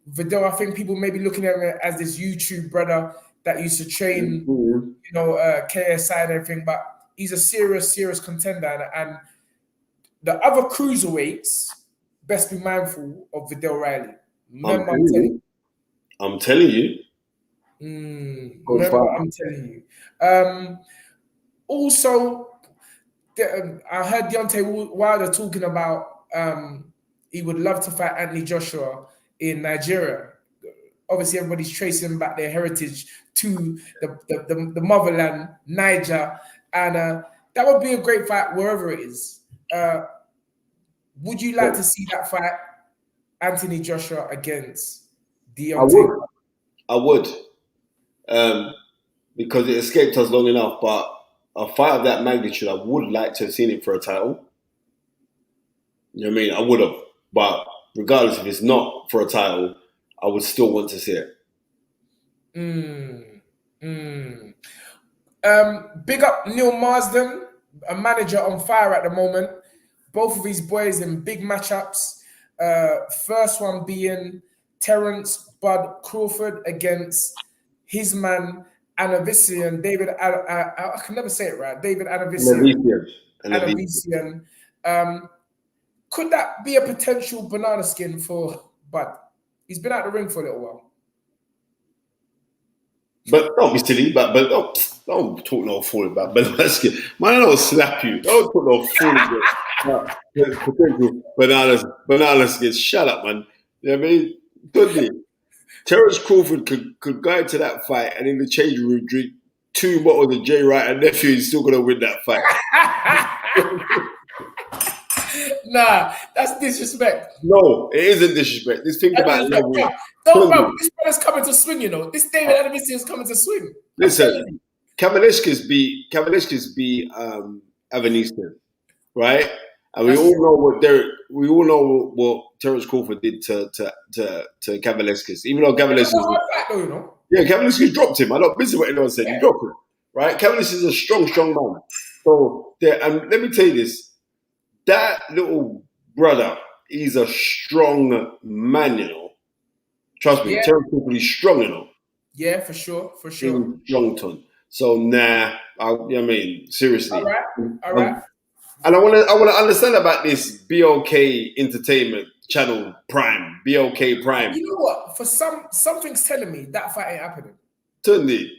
Vidal, I think people may be looking at him as this YouTube brother that used to train, KSI and everything, but he's a serious contender. And the other cruiserweights, best be mindful of Vidal Riley. Remember, I'm telling you. I'm telling you. Also, I heard Deontay Wilder talking about he would love to fight Anthony Joshua in Nigeria. Obviously, everybody's tracing back their heritage to the motherland, Niger, and that would be a great fight wherever it is. Would you like to see that fight, Anthony Joshua against Deontay? I would. Because it escaped us long enough, but a fight of that magnitude, I would like to have seen it for a title. You know what I mean? I would have. But regardless if it's not for a title, I would still want to see it. Big up Neil Marsden, a manager on fire at the moment. Both of his boys in big matchups. First one being Terence Bud Crawford against his man Anavisian, David. I can never say it right. David Anavisian. Could that be a potential banana skin for Bud? He's been out the ring for a little while. But don't be silly. But don't talk no fool about banana skin. Man, I don't slap you. Don't talk no fool about potential banana skin. Shut up, man. You know what I mean? Could be. Terence Crawford could go into that fight and in the changing room drink 2 bottles of J. Wright and nephew. He's still gonna win that fight. Nah, that's disrespect. No, it isn't disrespect. Just think about it. Bro, this brother's coming to swing, you know. This David Adamisi is coming to swing. Listen, Kavalishkas beat Avanesyan, right? And we all know what Terence Crawford did to Kavalishkas. Even though Kavalishkas dropped him. I'm not busy what anyone said. He dropped him, right? Kavalishkas is a strong man. So and let me tell you this. That little brother, he's a strong man, you know. Trust me, Terence Crawford is strong, you know. Yeah, for sure. Strong ton. So you know what I mean, seriously. All right. And I want to understand about this BOK Entertainment Channel Prime, BOK Prime. You know what? For something's telling me that fight ain't happening. Tunde.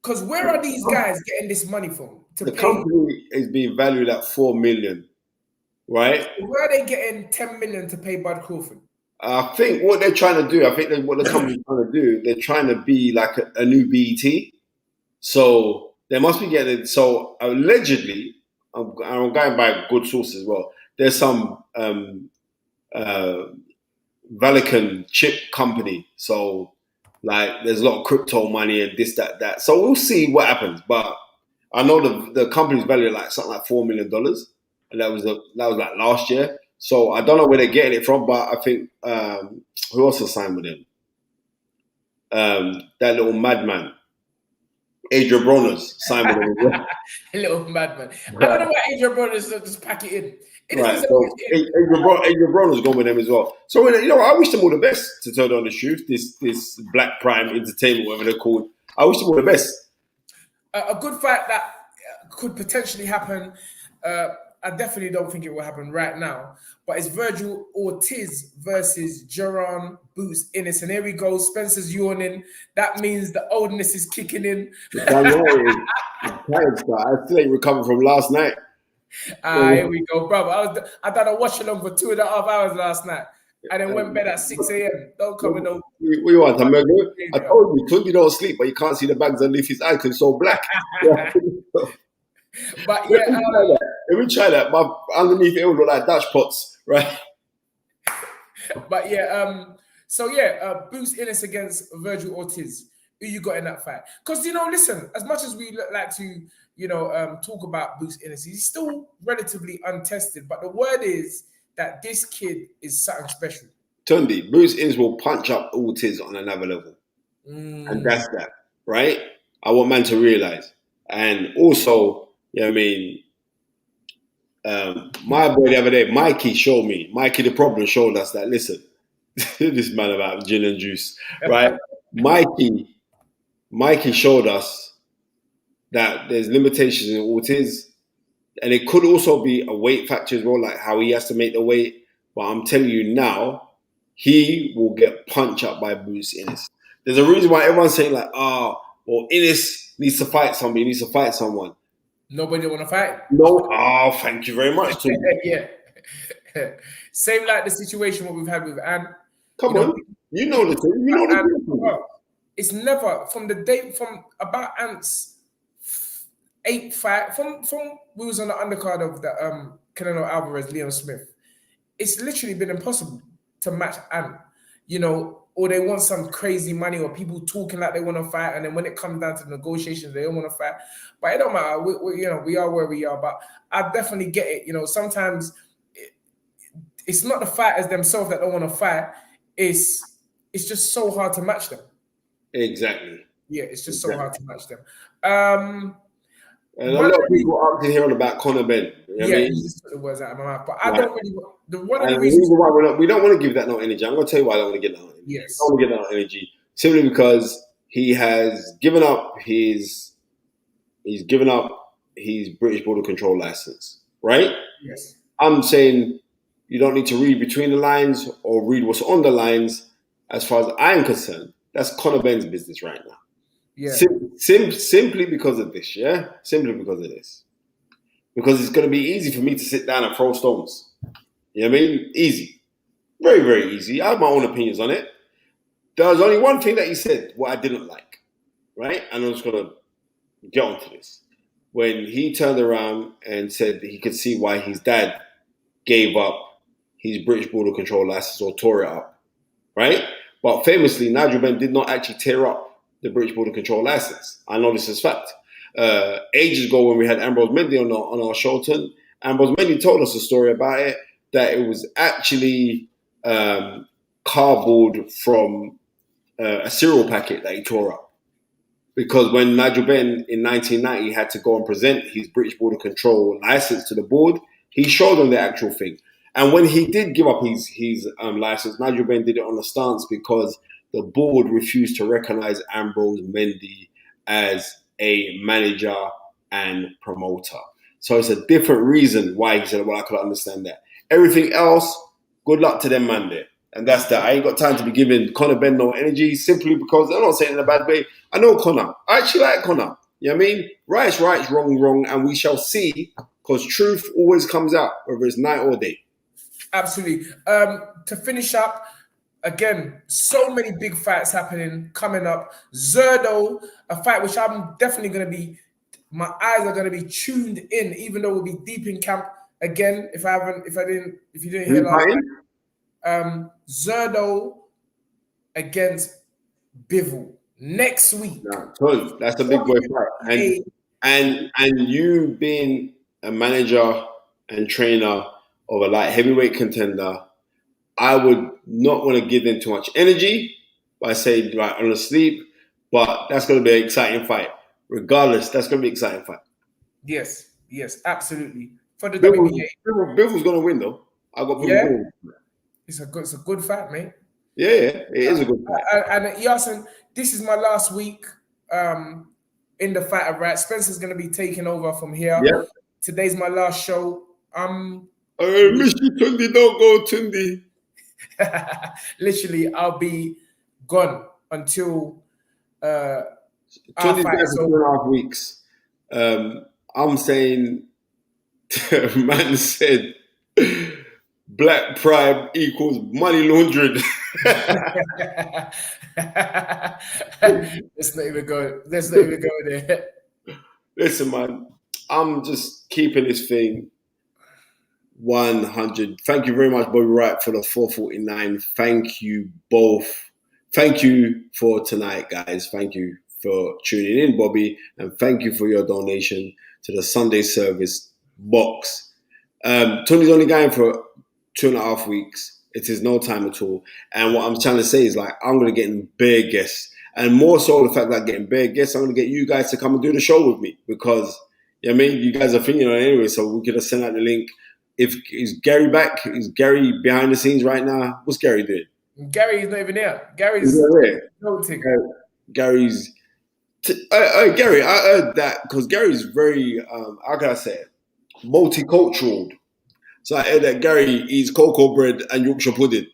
Because where are these guys getting this money from? The company is being valued at $4 million, right? Where are they getting $10 million to pay Bud Crawford? I think what they're trying to do, what the company's trying to do, they're trying to be like a new BET. So they must be getting. So allegedly, I'm going by good sources as well. There's some Vatican chip company. So like, there's a lot of crypto money and this, that. So we'll see what happens. But I know the company's valued like something like $4 million, and that was like last year. So I don't know where they're getting it from, but I think who else has signed with him? That little madman, Adrian Broner's signed with him. A little madman. I don't know why Adrian Broner's just pack it in. Right. So Adrian Broner's gone with them as well. So I wish them all the best, to tell them the truth. This Black Prime Entertainment, whatever they're called. I wish him all the best. A good fight that could potentially happen. I definitely don't think it will happen right now. But it's Virgil Ortiz versus Jaron Boots Innes. And here we go. Spencer's yawning. That means the oldness is kicking in. I know I still ain't recovered from last night. Here we go, brother. I done a watch along for 2.5 hours last night. And then went to bed at 6 a.m. Don't come with no. We want to murder. I told you, Tunde don't sleep, but you can't see the bags underneath his eye because it's so black. But yeah, let me try that. But underneath it will look like Dutch pots, right? But yeah, so yeah, Boots Innes against Virgil Ortiz. Who you got in that fight? Because listen, as much as we like to, talk about Boots Innes, he's still relatively untested. But the word is that this kid is something special. Tunde, Boots Innes will punch up Ortiz on another level, and that's that, right? I want man to realize, and also. You know what I mean? My boy the other day, Mikey the problem showed us that, listen, this man about gin and juice, right? Mikey showed us that there's limitations in Ortiz, and it could also be a weight factor as well, like how he has to make the weight. But I'm telling you now, he will get punched up by Boots Innes. There's a reason why everyone's saying like, Innes needs to fight somebody, he needs to fight someone. Nobody want to fight? No. Oh, thank you very much. Yeah. Same like the situation what we've had with Ant. Come on. You know the thing. You know the thing. Well, it's never from about Ant's 8th fight, from we was on the undercard of the Canelo Alvarez, Leon Smith. It's literally been impossible to match Ant. Or they want some crazy money, or people talking like they want to fight, and then when it comes down to negotiations, they don't want to fight. But it don't matter. We are where we are. But I definitely get it. Sometimes it's not the fighters themselves that don't want to fight. It's just so hard to match them. Exactly. Yeah, it's just so hard to match them. And a lot of people are up to hearing about Conor Ben. You just took the words out of my mouth. But I don't really. The reason why we don't want to give that no energy. I'm going to tell you why I don't want to get that no energy. Yes. I don't want to get that no energy simply because he has given up his British Border Control license, right? Yes. I'm saying you don't need to read between the lines or read what's on the lines. As far as I'm concerned, that's Conor Ben's business right now. Yeah. Simply because of this, yeah? Simply because of this. Because it's going to be easy for me to sit down and throw stones. You know what I mean? Easy. Very, very easy. I have my own opinions on it. There was only one thing that he said, what I didn't like, right? And I'm just going to get onto this. When he turned around and said that he could see why his dad gave up his British Border Control license or tore it up, right? But famously, Nigel Benn did not actually tear up the British Border Control license. I know this is fact. Ages ago when we had Ambrose Mendy on our show, Ambrose Mendy told us a story about it, that it was actually cardboard from a cereal packet that he tore up. Because when Nigel Benn in 1990 had to go and present his British Border Control license to the board, he showed them the actual thing. And when he did give up his license, Nigel Benn did it on a stance because the board refused to recognize Ambrose Mendy as a manager and promoter. So it's a different reason why he said, well, I could understand that. Everything else, good luck to them, man, there. And that's that. I ain't got time to be giving Conor Ben no energy simply because I'm not saying it in a bad way. I know Conor. I actually like Conor. You know what I mean? Right's right, wrong, and we shall see because truth always comes out, whether it's night or day. Absolutely. To finish up, again, so many big fights coming up. Zerdo, a fight which I'm definitely going to be, my eyes are going to be tuned in, even though we'll be deep in camp again. If you didn't hear last night. Zerdo against Bivol next week. No, that's a big boy fight. And you being a manager and trainer of a light heavyweight contender, I would not want to give them too much energy by saying right on the sleep, but that's going to be an exciting fight. Regardless, that's going to be an exciting fight. Yes, absolutely. For the WBA. Bivol's going to win though. I got Bivol. It's a good fight, mate. Yeah, it is a good fight. And Yasin, this is my last week in the fight of right. Spencer's going to be taking over from here. Yeah. Today's my last show. Miss you, Tunde. Don't go, Tunde. Literally, I'll be gone until our Tunde's fight. there for 2.5 weeks. I'm saying, man said, black pride equals money laundering. Let's not even go there. Listen, man, I'm just keeping this thing 100. Thank you very much, Bobby Wright, for the 449. Thank you both. Thank you for tonight, guys. Thank you for tuning in, Bobby, and thank you for your donation to the Sunday service box. Tony's only going for 2.5 weeks. It is no time at all. And what I'm trying to say is, like, I'm going to get in bare guests. And more so the fact that I'm getting bare guests, I'm going to get you guys to come and do the show with me because, you know what I mean? You guys are thinking on it anyway, so we could have sent out the link. Is Gary back? Is Gary behind the scenes right now? What's Gary doing? Gary's not even here. Gary's Gary's. Gary, I heard that because Gary's very, how can I say it? Multicultural. So I heard that Gary eats cocoa bread and Yorkshire pudding.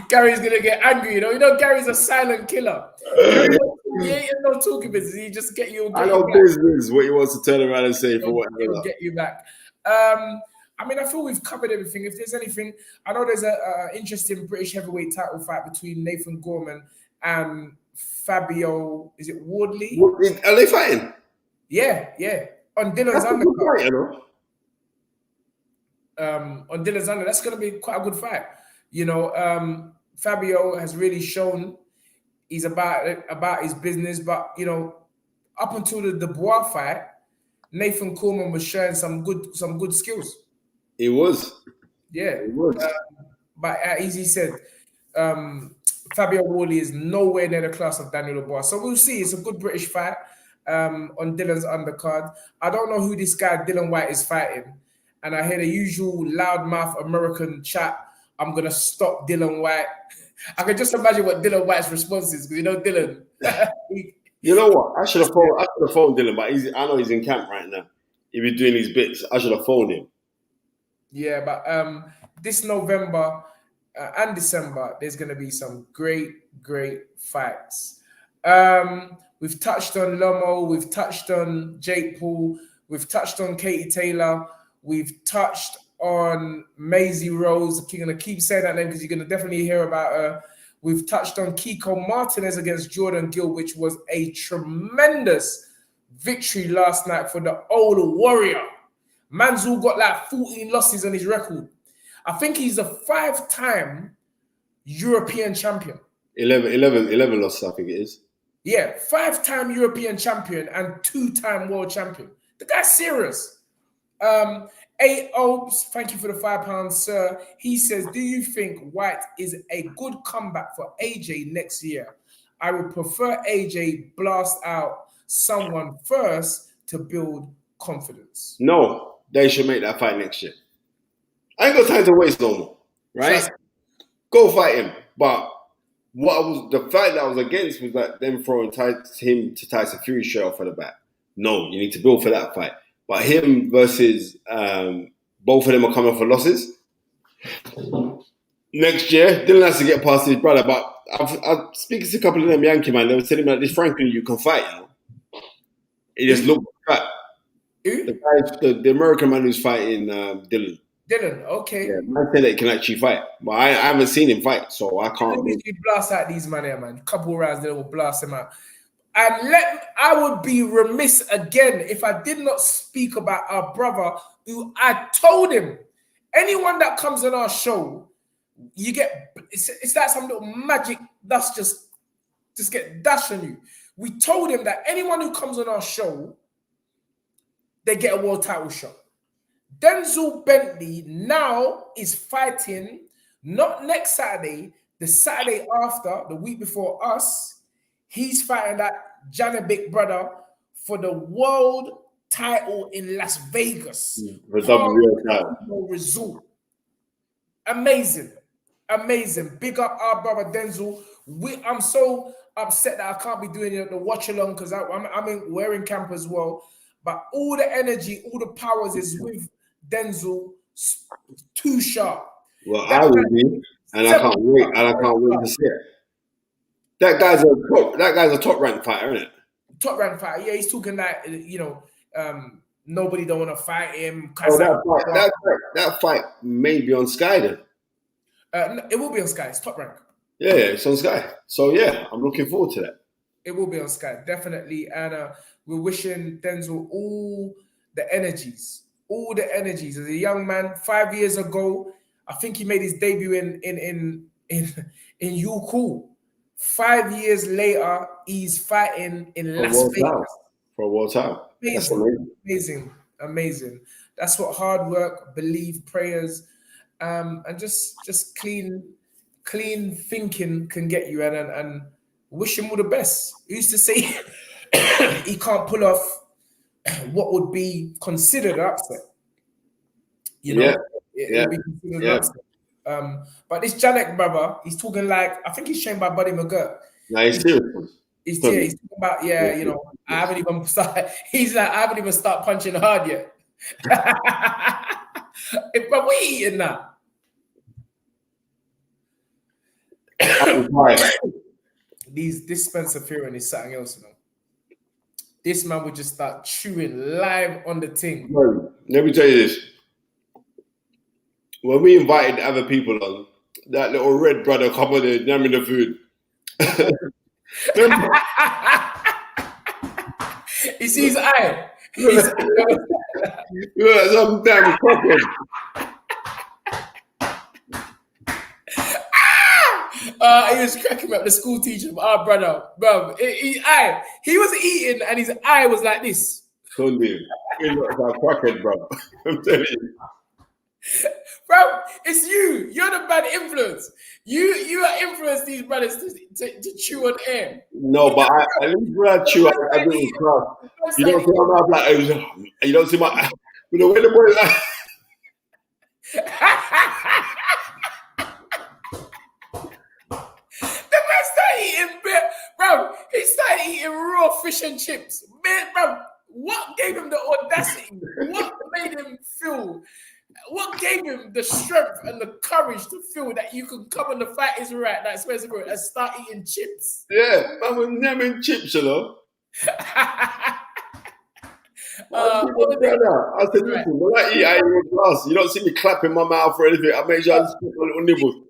Gary's gonna get angry, you know. Gary's a silent killer. He ain't no talking business. He just get you. I know business. What he wants to turn around and say for whatever. He'll get you back. I mean, I feel we've covered everything. If there's anything, I know there's a interesting British heavyweight title fight between Nathan Gorman and Fabio. Is it Wardley? Are they fighting? Yeah. On Dylan's undercard. On Dylan's under, that's going to be quite a good fight. You know, Fabio has really shown he's about his business, but you know, up until the Dubois fight, Nathan Coleman was showing some good skills. It was. Yeah. It was. But as he said, Fabio Wardley is nowhere near the class of Daniel Dubois. So we'll see. It's a good British fight on Dylan's undercard. I don't know who this guy Dylan White is fighting. And I hear the usual loudmouth American chat. I'm going to stop Dylan White. I can just imagine what Dylan White's response is. Because, you know, Dylan. You know what? I should have phoned Dylan, but I know he's in camp right now. He'll be doing these bits. I should have phoned him. Yeah, but this November and December, there's going to be some great fights. We've touched on Lomo. We've touched on Jake Paul. We've touched on Katie Taylor. We've touched on Maisie Rose. I'm going to keep saying that name because you're going to definitely hear about her. We've touched on Kiko Martinez against Jordan Gill, which was a tremendous victory last night for the old warrior. Manzul got like 14 losses on his record. I think he's a 5-time European champion. 11 losses, I think it is. Yeah, 5-time European champion and 2-time world champion. The guy's serious. A. Obes, thank you for the £5, sir. He says, do you think White is a good comeback for AJ next year? I would prefer AJ blast out someone first to build confidence. No, they should make that fight next year. I ain't got time to waste no more, right? Go fight him. But the fight that I was against was like them throwing him to Tyson Fury straight off of the bat. No, you need to build for that fight. But him versus both of them are coming for losses. Next year, Dylan has to get past his brother. But I'm speaking to a couple of them Yankee man. They were telling me that this Franklin you can fight. You know? He just looked fat. The American man who's fighting Dylan. Dylan, okay. Yeah, man said that he can actually fight. But I haven't seen him fight, so I can't. You blast out these man here, man. A couple of rounds, Dylan will blast him out. And I would be remiss again if I did not speak about our brother who I told him, anyone that comes on our show, you get, it's like some little magic that's just get dashed on you. We told him that anyone who comes on our show, they get a world title shot. Denzel Bentley now is fighting, not next Saturday, the Saturday after, the week before us. He's fighting that Janet Big Brother for the world title in Las Vegas. For WWL title. Result. Amazing. Amazing. Big up our brother Denzel. I'm so upset that I can't be doing the watch along because we're in camp as well. But all the energy, all the powers is with Denzel. Too sharp. Well, I will be, and I can't wait. And I can't wait to see it. That guy's a top ranked fighter, isn't it? Top ranked fighter. Yeah, he's talking like nobody don't want to fight him. Oh, that fight may be on Sky then. It will be on Sky. It's top rank. Yeah, it's on Sky. So yeah, I'm looking forward to that. It will be on Sky, definitely. And we're wishing Denzel all the energies. As a young man, 5 years ago, I think he made his debut in Cool. 5 years later, he's fighting in Las Vegas for a world title. Amazing. That's what hard work, belief, prayers, and just clean thinking can get you. And wish him all the best. He used to say he can't pull off what would be considered an upset. It would be considered an upset. But this Janek brother, he's talking like, I think he's trained by Buddy McGirt. No, he's serious. He's talking about, I haven't even started. He's like, I haven't even started punching hard yet. But we eating now. This Spencer Fury is something else, This man would just start chewing live on the thing. Bro, let me tell you this. When we invited other people on, that little red brother come on there jamming the food. He sees his eye. Some damn problem. He was cracking up the school teacher, our brother. Bro, he was eating and his eye was like this. Tunde, he looks like crackhead, bro. I'm telling you. Bro, it's you. You're the bad influence. You are influenced these brothers to chew on air. No, but at least when I chew, I do it class. You don't see my mouth like, you don't see my, you know, when the boy like. The man started eating, bro. He started eating raw fish and chips. Man, bro, what gave him the audacity? What made him feel? What gave him the strength and the courage to feel that you can come on the Fight Is Right, like Spencer Fury, and start eating chips? Yeah, I was namming chips, you know. I said, listen, when I eat, I eat with glass. You don't see me clapping my mouth or anything. I make sure I just put my little nibbles.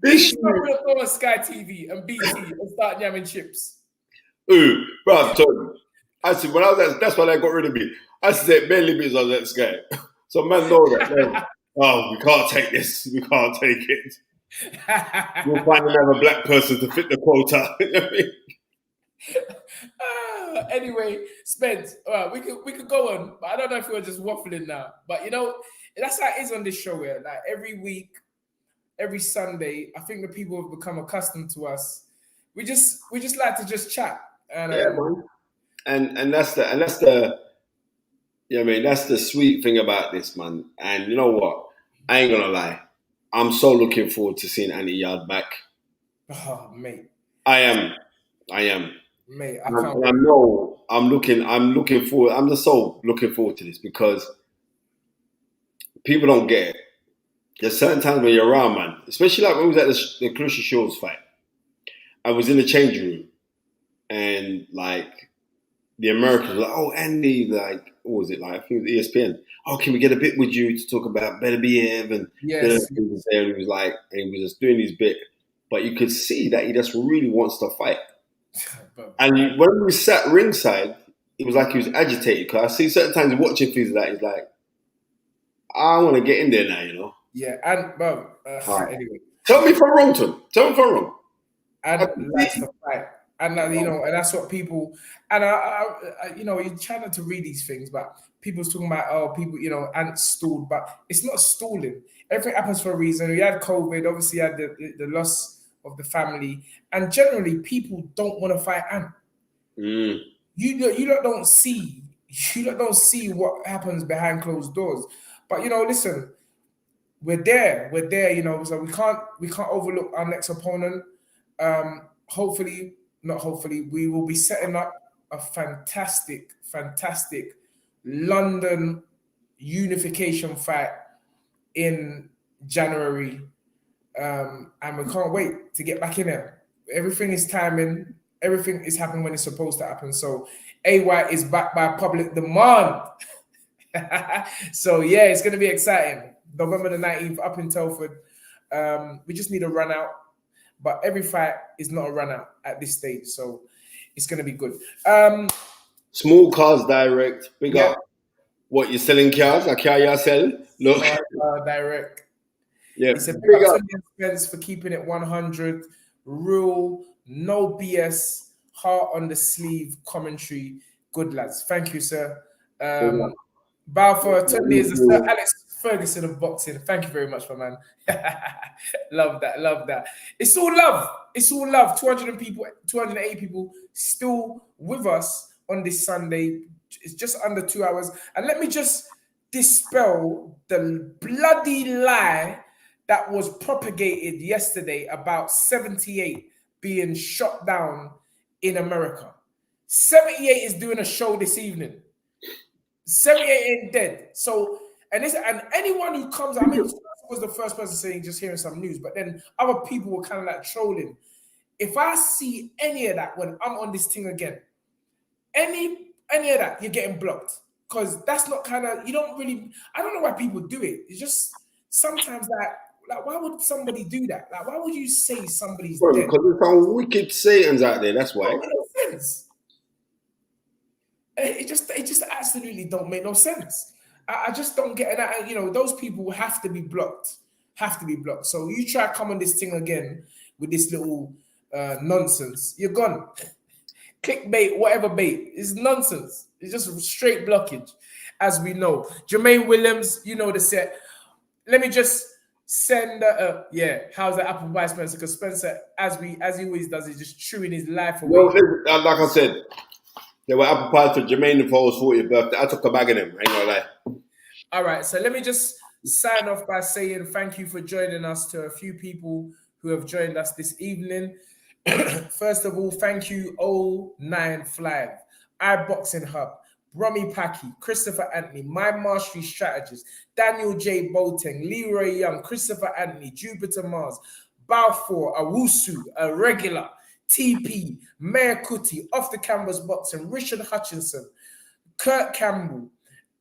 This I'm gonna go on Sky TV and BT and start yamming chips. Ooh, bro, I'm telling you. I said, when I was at, that's why they got rid of me. I said, barely bits I was at Sky. So man know that. Man, oh, we can't take this. We can't take it. We'll find another black person to fit the quota. Anyway, Spence, we could go on, but I don't know if we're just waffling now. But you know, that's how it is on this show here. Like every week, every Sunday, I think the people have become accustomed to us. We just like to just chat. And man. And that's the yeah, I mean, that's the sweet thing about this, man. And you know what? I ain't gonna lie. I'm so looking forward to seeing Andy Yard back. Oh, mate. I am. Mate, I know I'm looking forward. I'm just so looking forward to this because people don't get it. There's certain times when you're around, man. Especially like when we was at the Clarissa Shores fight. I was in the changing room and like the Americans were like, oh, Andy, like, what was it like? I think it was ESPN. Oh, can we get a bit with you to talk about Better Behave? And yes. He was there and he was like, and he was just doing his bit. But you could see that he just really wants to fight. And when we sat ringside, it was like he was agitated. Because I see certain times watching things like that, he's like, I want to get in there now, you know? Yeah, and, bro, right. Anyway. Tell me if I'm wrong, Tom. Tell me if I'm wrong. And that's the fight. And you know, and that's what people. And I you know, you're trying to read these things, but people's talking about people, you know, and stalled, but it's not stalling. Everything happens for a reason. We had COVID, obviously, had the loss of the family, and generally, people don't want to fight Ant. You don't see what happens behind closed doors. But you know, listen, we're there, you know, so we can't overlook our next opponent. Hopefully, we will be setting up a fantastic London unification fight in January. And we can't wait to get back in there. Everything is timing, everything is happening when it's supposed to happen. So AY is back by public demand. So yeah, it's gonna be exciting. November the 19th up in Telford. We just need a run out, but every fight is not a run out at this stage, so it's gonna be good. Small Cars Direct, big up. What, you're selling cars? A car you sell? Look. Direct. Yeah, it's a big up to Spencer for keeping it 100, real, no BS, heart on the sleeve commentary. Good lads. Thank you, sir. Bow for Tunde is Sir Alex Ferguson of boxing. Thank you very much, my man. Love that. It's all love. 280 people still with us on this Sunday. It's just under 2 hours. And let me just dispel the bloody lie that was propagated yesterday about 78 being shot down in America. 78 is doing a show this evening. 78 ain't dead. So, and anyone who comes, I mean, was the first person saying just hearing some news, but then other people were kind of like trolling. If I see any of that when I'm on this thing again, any of that, you're getting blocked. Because that's not kind of, you don't really, I don't know why people do it. It's just sometimes like why would somebody do that? Like, why would you say somebody's dead? Because there's some wicked Satans out there, that's why. It makes no sense. It just absolutely don't make no sense. I just don't get it. You know, those people have to be blocked. So you try to come on this thing again with this little nonsense, you're gone. Clickbait, whatever bait, is nonsense. It's just straight blockage, as we know. Jermaine Williams, you know the set. Let me just send how's the apple pie, Spencer? Because Spencer, as he always does, is just chewing his life away. Well, like I said, there were apple pies for Jermaine Defoe's 40th birthday. I took a bag of them, I ain't gonna lie. All right, so let me just sign off by saying thank you for joining us to a few people who have joined us this evening. First of all, thank you 095, iBoxing Hub, Brummy Packy, Christopher Anthony, My Mastery Strategist, Daniel J. Boateng, Leroy Young, Christopher Anthony, Jupiter Mars, Balfour, Awusu, a regular, TP, Mayor Kuti, Off the Canvas Boxing, Richard Hutchinson, Kurt Campbell,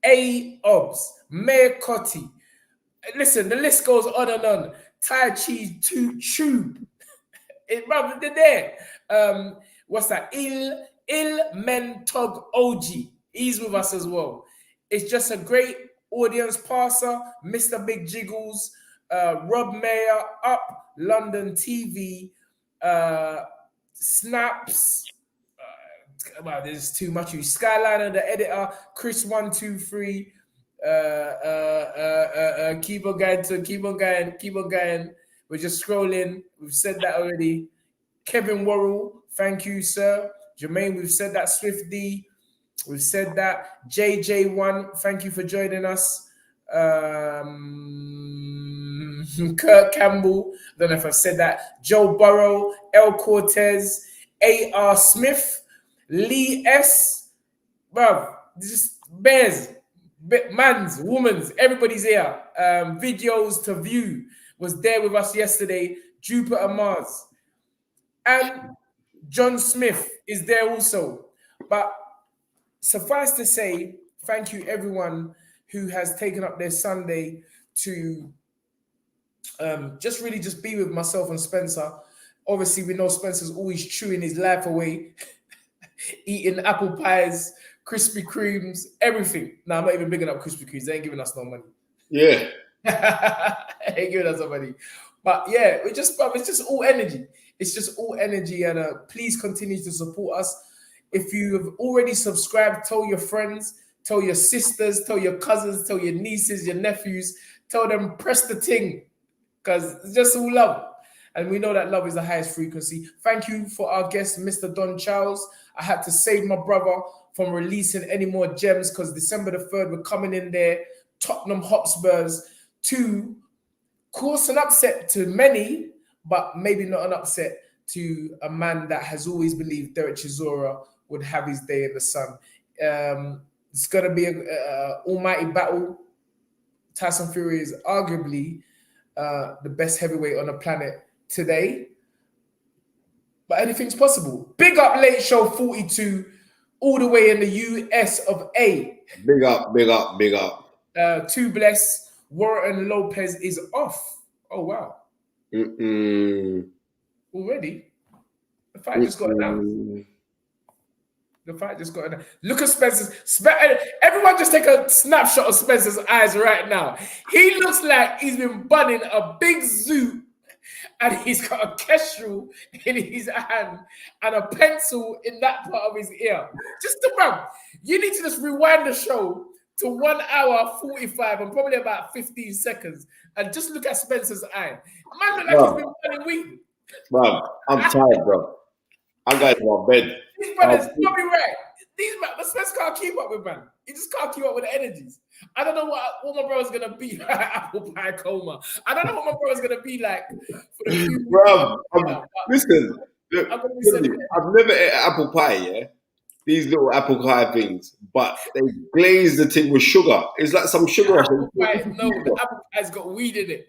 A. Obbs, Mayor Cotti. Listen, the list goes on and on. Tai Chi Tube. They're there. What's that? Il Mentog OG. He's with us as well. It's just a great audience passer. Mr. Big Jiggles, Rob Mayer, Up, London TV, Snaps. Wow, there's too much. Skyliner, the editor, Chris 123. Keep on going. We're just scrolling. We've said that already. Kevin Worrell, thank you, sir. Jermaine, we've said that. Swift D, we've said that. JJ1, thank you for joining us. Kurt Campbell, I don't know if I've said that. Joe Burrow, El Cortez, A.R. Smith, Lee S. Bruv, just bears, mans, womans, everybody's here. Videos to view was there with us yesterday. Jupiter Mars. And John Smith is there also. But suffice to say, thank you everyone who has taken up their Sunday to just be with myself and Spencer. Obviously, we know Spencer's always chewing his life away, eating apple pies, Krispy Kremes, everything. No, I'm not even bigging up Krispy Kremes. They ain't giving us no money. Yeah. Ain't giving us no money. But yeah, it's just all energy. It's just all energy. And please continue to support us. If you have already subscribed, tell your friends, tell your sisters, tell your cousins, tell your nieces, your nephews, tell them press the ting. Because it's just all love. And we know that love is the highest frequency. Thank you for our guest, Mr. Don Charles. I had to save my brother from releasing any more gems because December the 3rd, we're coming in there, Tottenham Hotspurs 2, Cause an upset to many, but maybe not an upset to a man that has always believed Derek Chisora would have his day in the sun. It's going to be a almighty battle. Tyson Fury is arguably the best heavyweight on the planet today. But anything's possible. Big up Late Show 42, all the way in the US of A. Big up, big up, big up. Too blessed. Warren Lopez is off. Oh, wow. Already? The fight just got announced. The fight just got announced. Look at Spencer's. Everyone just take a snapshot of Spencer's eyes right now. He looks like he's been bunning a big zoo and he's got a kestrel in his hand and a pencil in that part of his ear. Just about, you need to just rewind the show to 1 hour 45 and probably about 15 seconds and just look at Spencer's eye. Man, look like he's been running weed. Bro, I'm tired, bro. I got to my bed. These brothers, you'll be right. These man, Spencer can't keep up with, man. He just can't keep up with the energies. I don't know what my brother's gonna be like apple pie coma. I don't know what my brother's gonna be like for the bro. Listen, look, I've never ate apple pie, yeah. These little apple pie things, but they glaze the thing with sugar. It's like some sugar. Apple pie, no, the apple pie's got weed in it.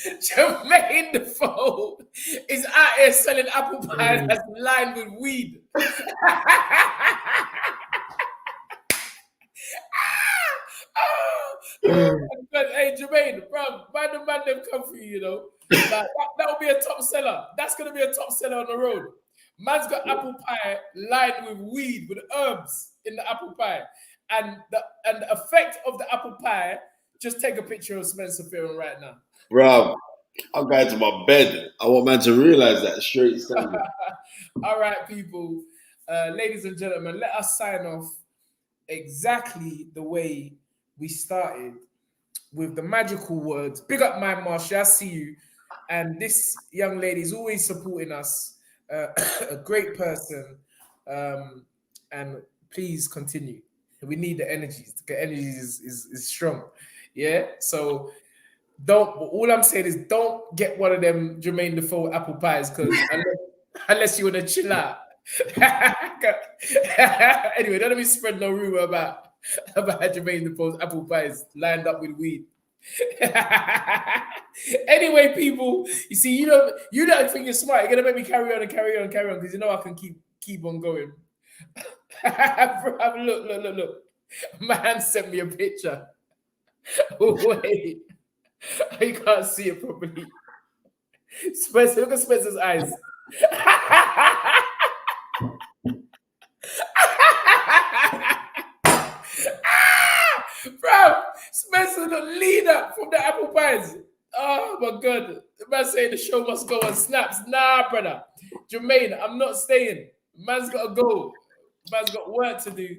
Jermaine Defoe is out here selling apple pie that's lined with weed. Hey, Jermaine, bro, man, the man them come for you, you know. That will be a top seller. That's gonna be a top seller on the road. Man's got apple pie lined with weed, with herbs in the apple pie, and the effect of the apple pie. Just take a picture of Spencer filming right now. Bro, I'm going to my bed. I want man to realize that straight standard. All right, people, ladies and gentlemen, let us sign off exactly the way we started with the magical words. Big up my Marshall, I see you. And this young lady is always supporting us. A great person. And please continue. We need the energies. The energy is strong. Yeah. So all I'm saying is don't get one of them Jermaine Defoe apple pies because unless you want to chill out. Anyway, don't let me spread no rumor about Jermaine Defoe's apple pies lined up with weed. Anyway, people, you see, you don't think you're smart. You're gonna make me carry on because you know I can keep on going. Look. Man sent me a picture. Wait, you can't see it properly. Spencer, look at Spencer's eyes. Bro, Spencer the leader from the apple pies. Oh my god. The man saying the show must go on snaps. Nah, brother. Jermaine, I'm not staying. Man's got to go. Man's got work to do.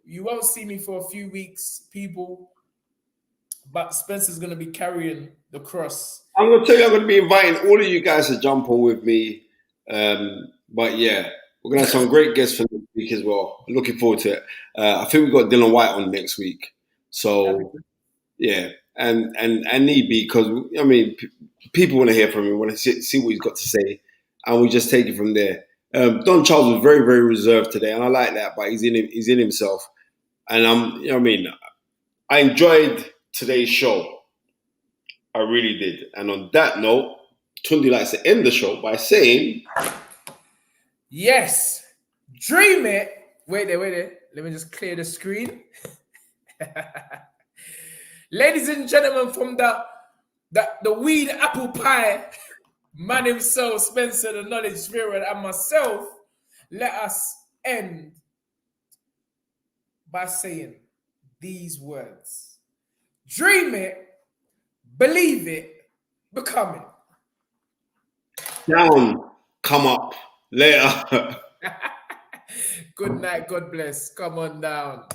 You won't see me for a few weeks, people. But Spencer's going to be carrying the cross. I'm going to tell you, I'm going to be inviting all of you guys to jump on with me. But yeah, we're going to have some great guests for next week as well. Looking forward to it. I think we've got Dylan White on next week. So yeah, and need be because I mean, people want to hear from him, want to see what he's got to say, and we just take it from there. Don Charles was very, very reserved today, and I like that. But he's in himself, and I enjoyed today's show. I really did. And on that note, Tunde likes to end the show by saying, yes, dream it. Wait there. Let me just clear the screen. Ladies and gentlemen, from the weed apple pie, man himself, Spencer, the knowledge spirit, and myself, let us end by saying these words. Dream it, believe it, become it. Down, come up. Later. Good night, God bless. Come on down.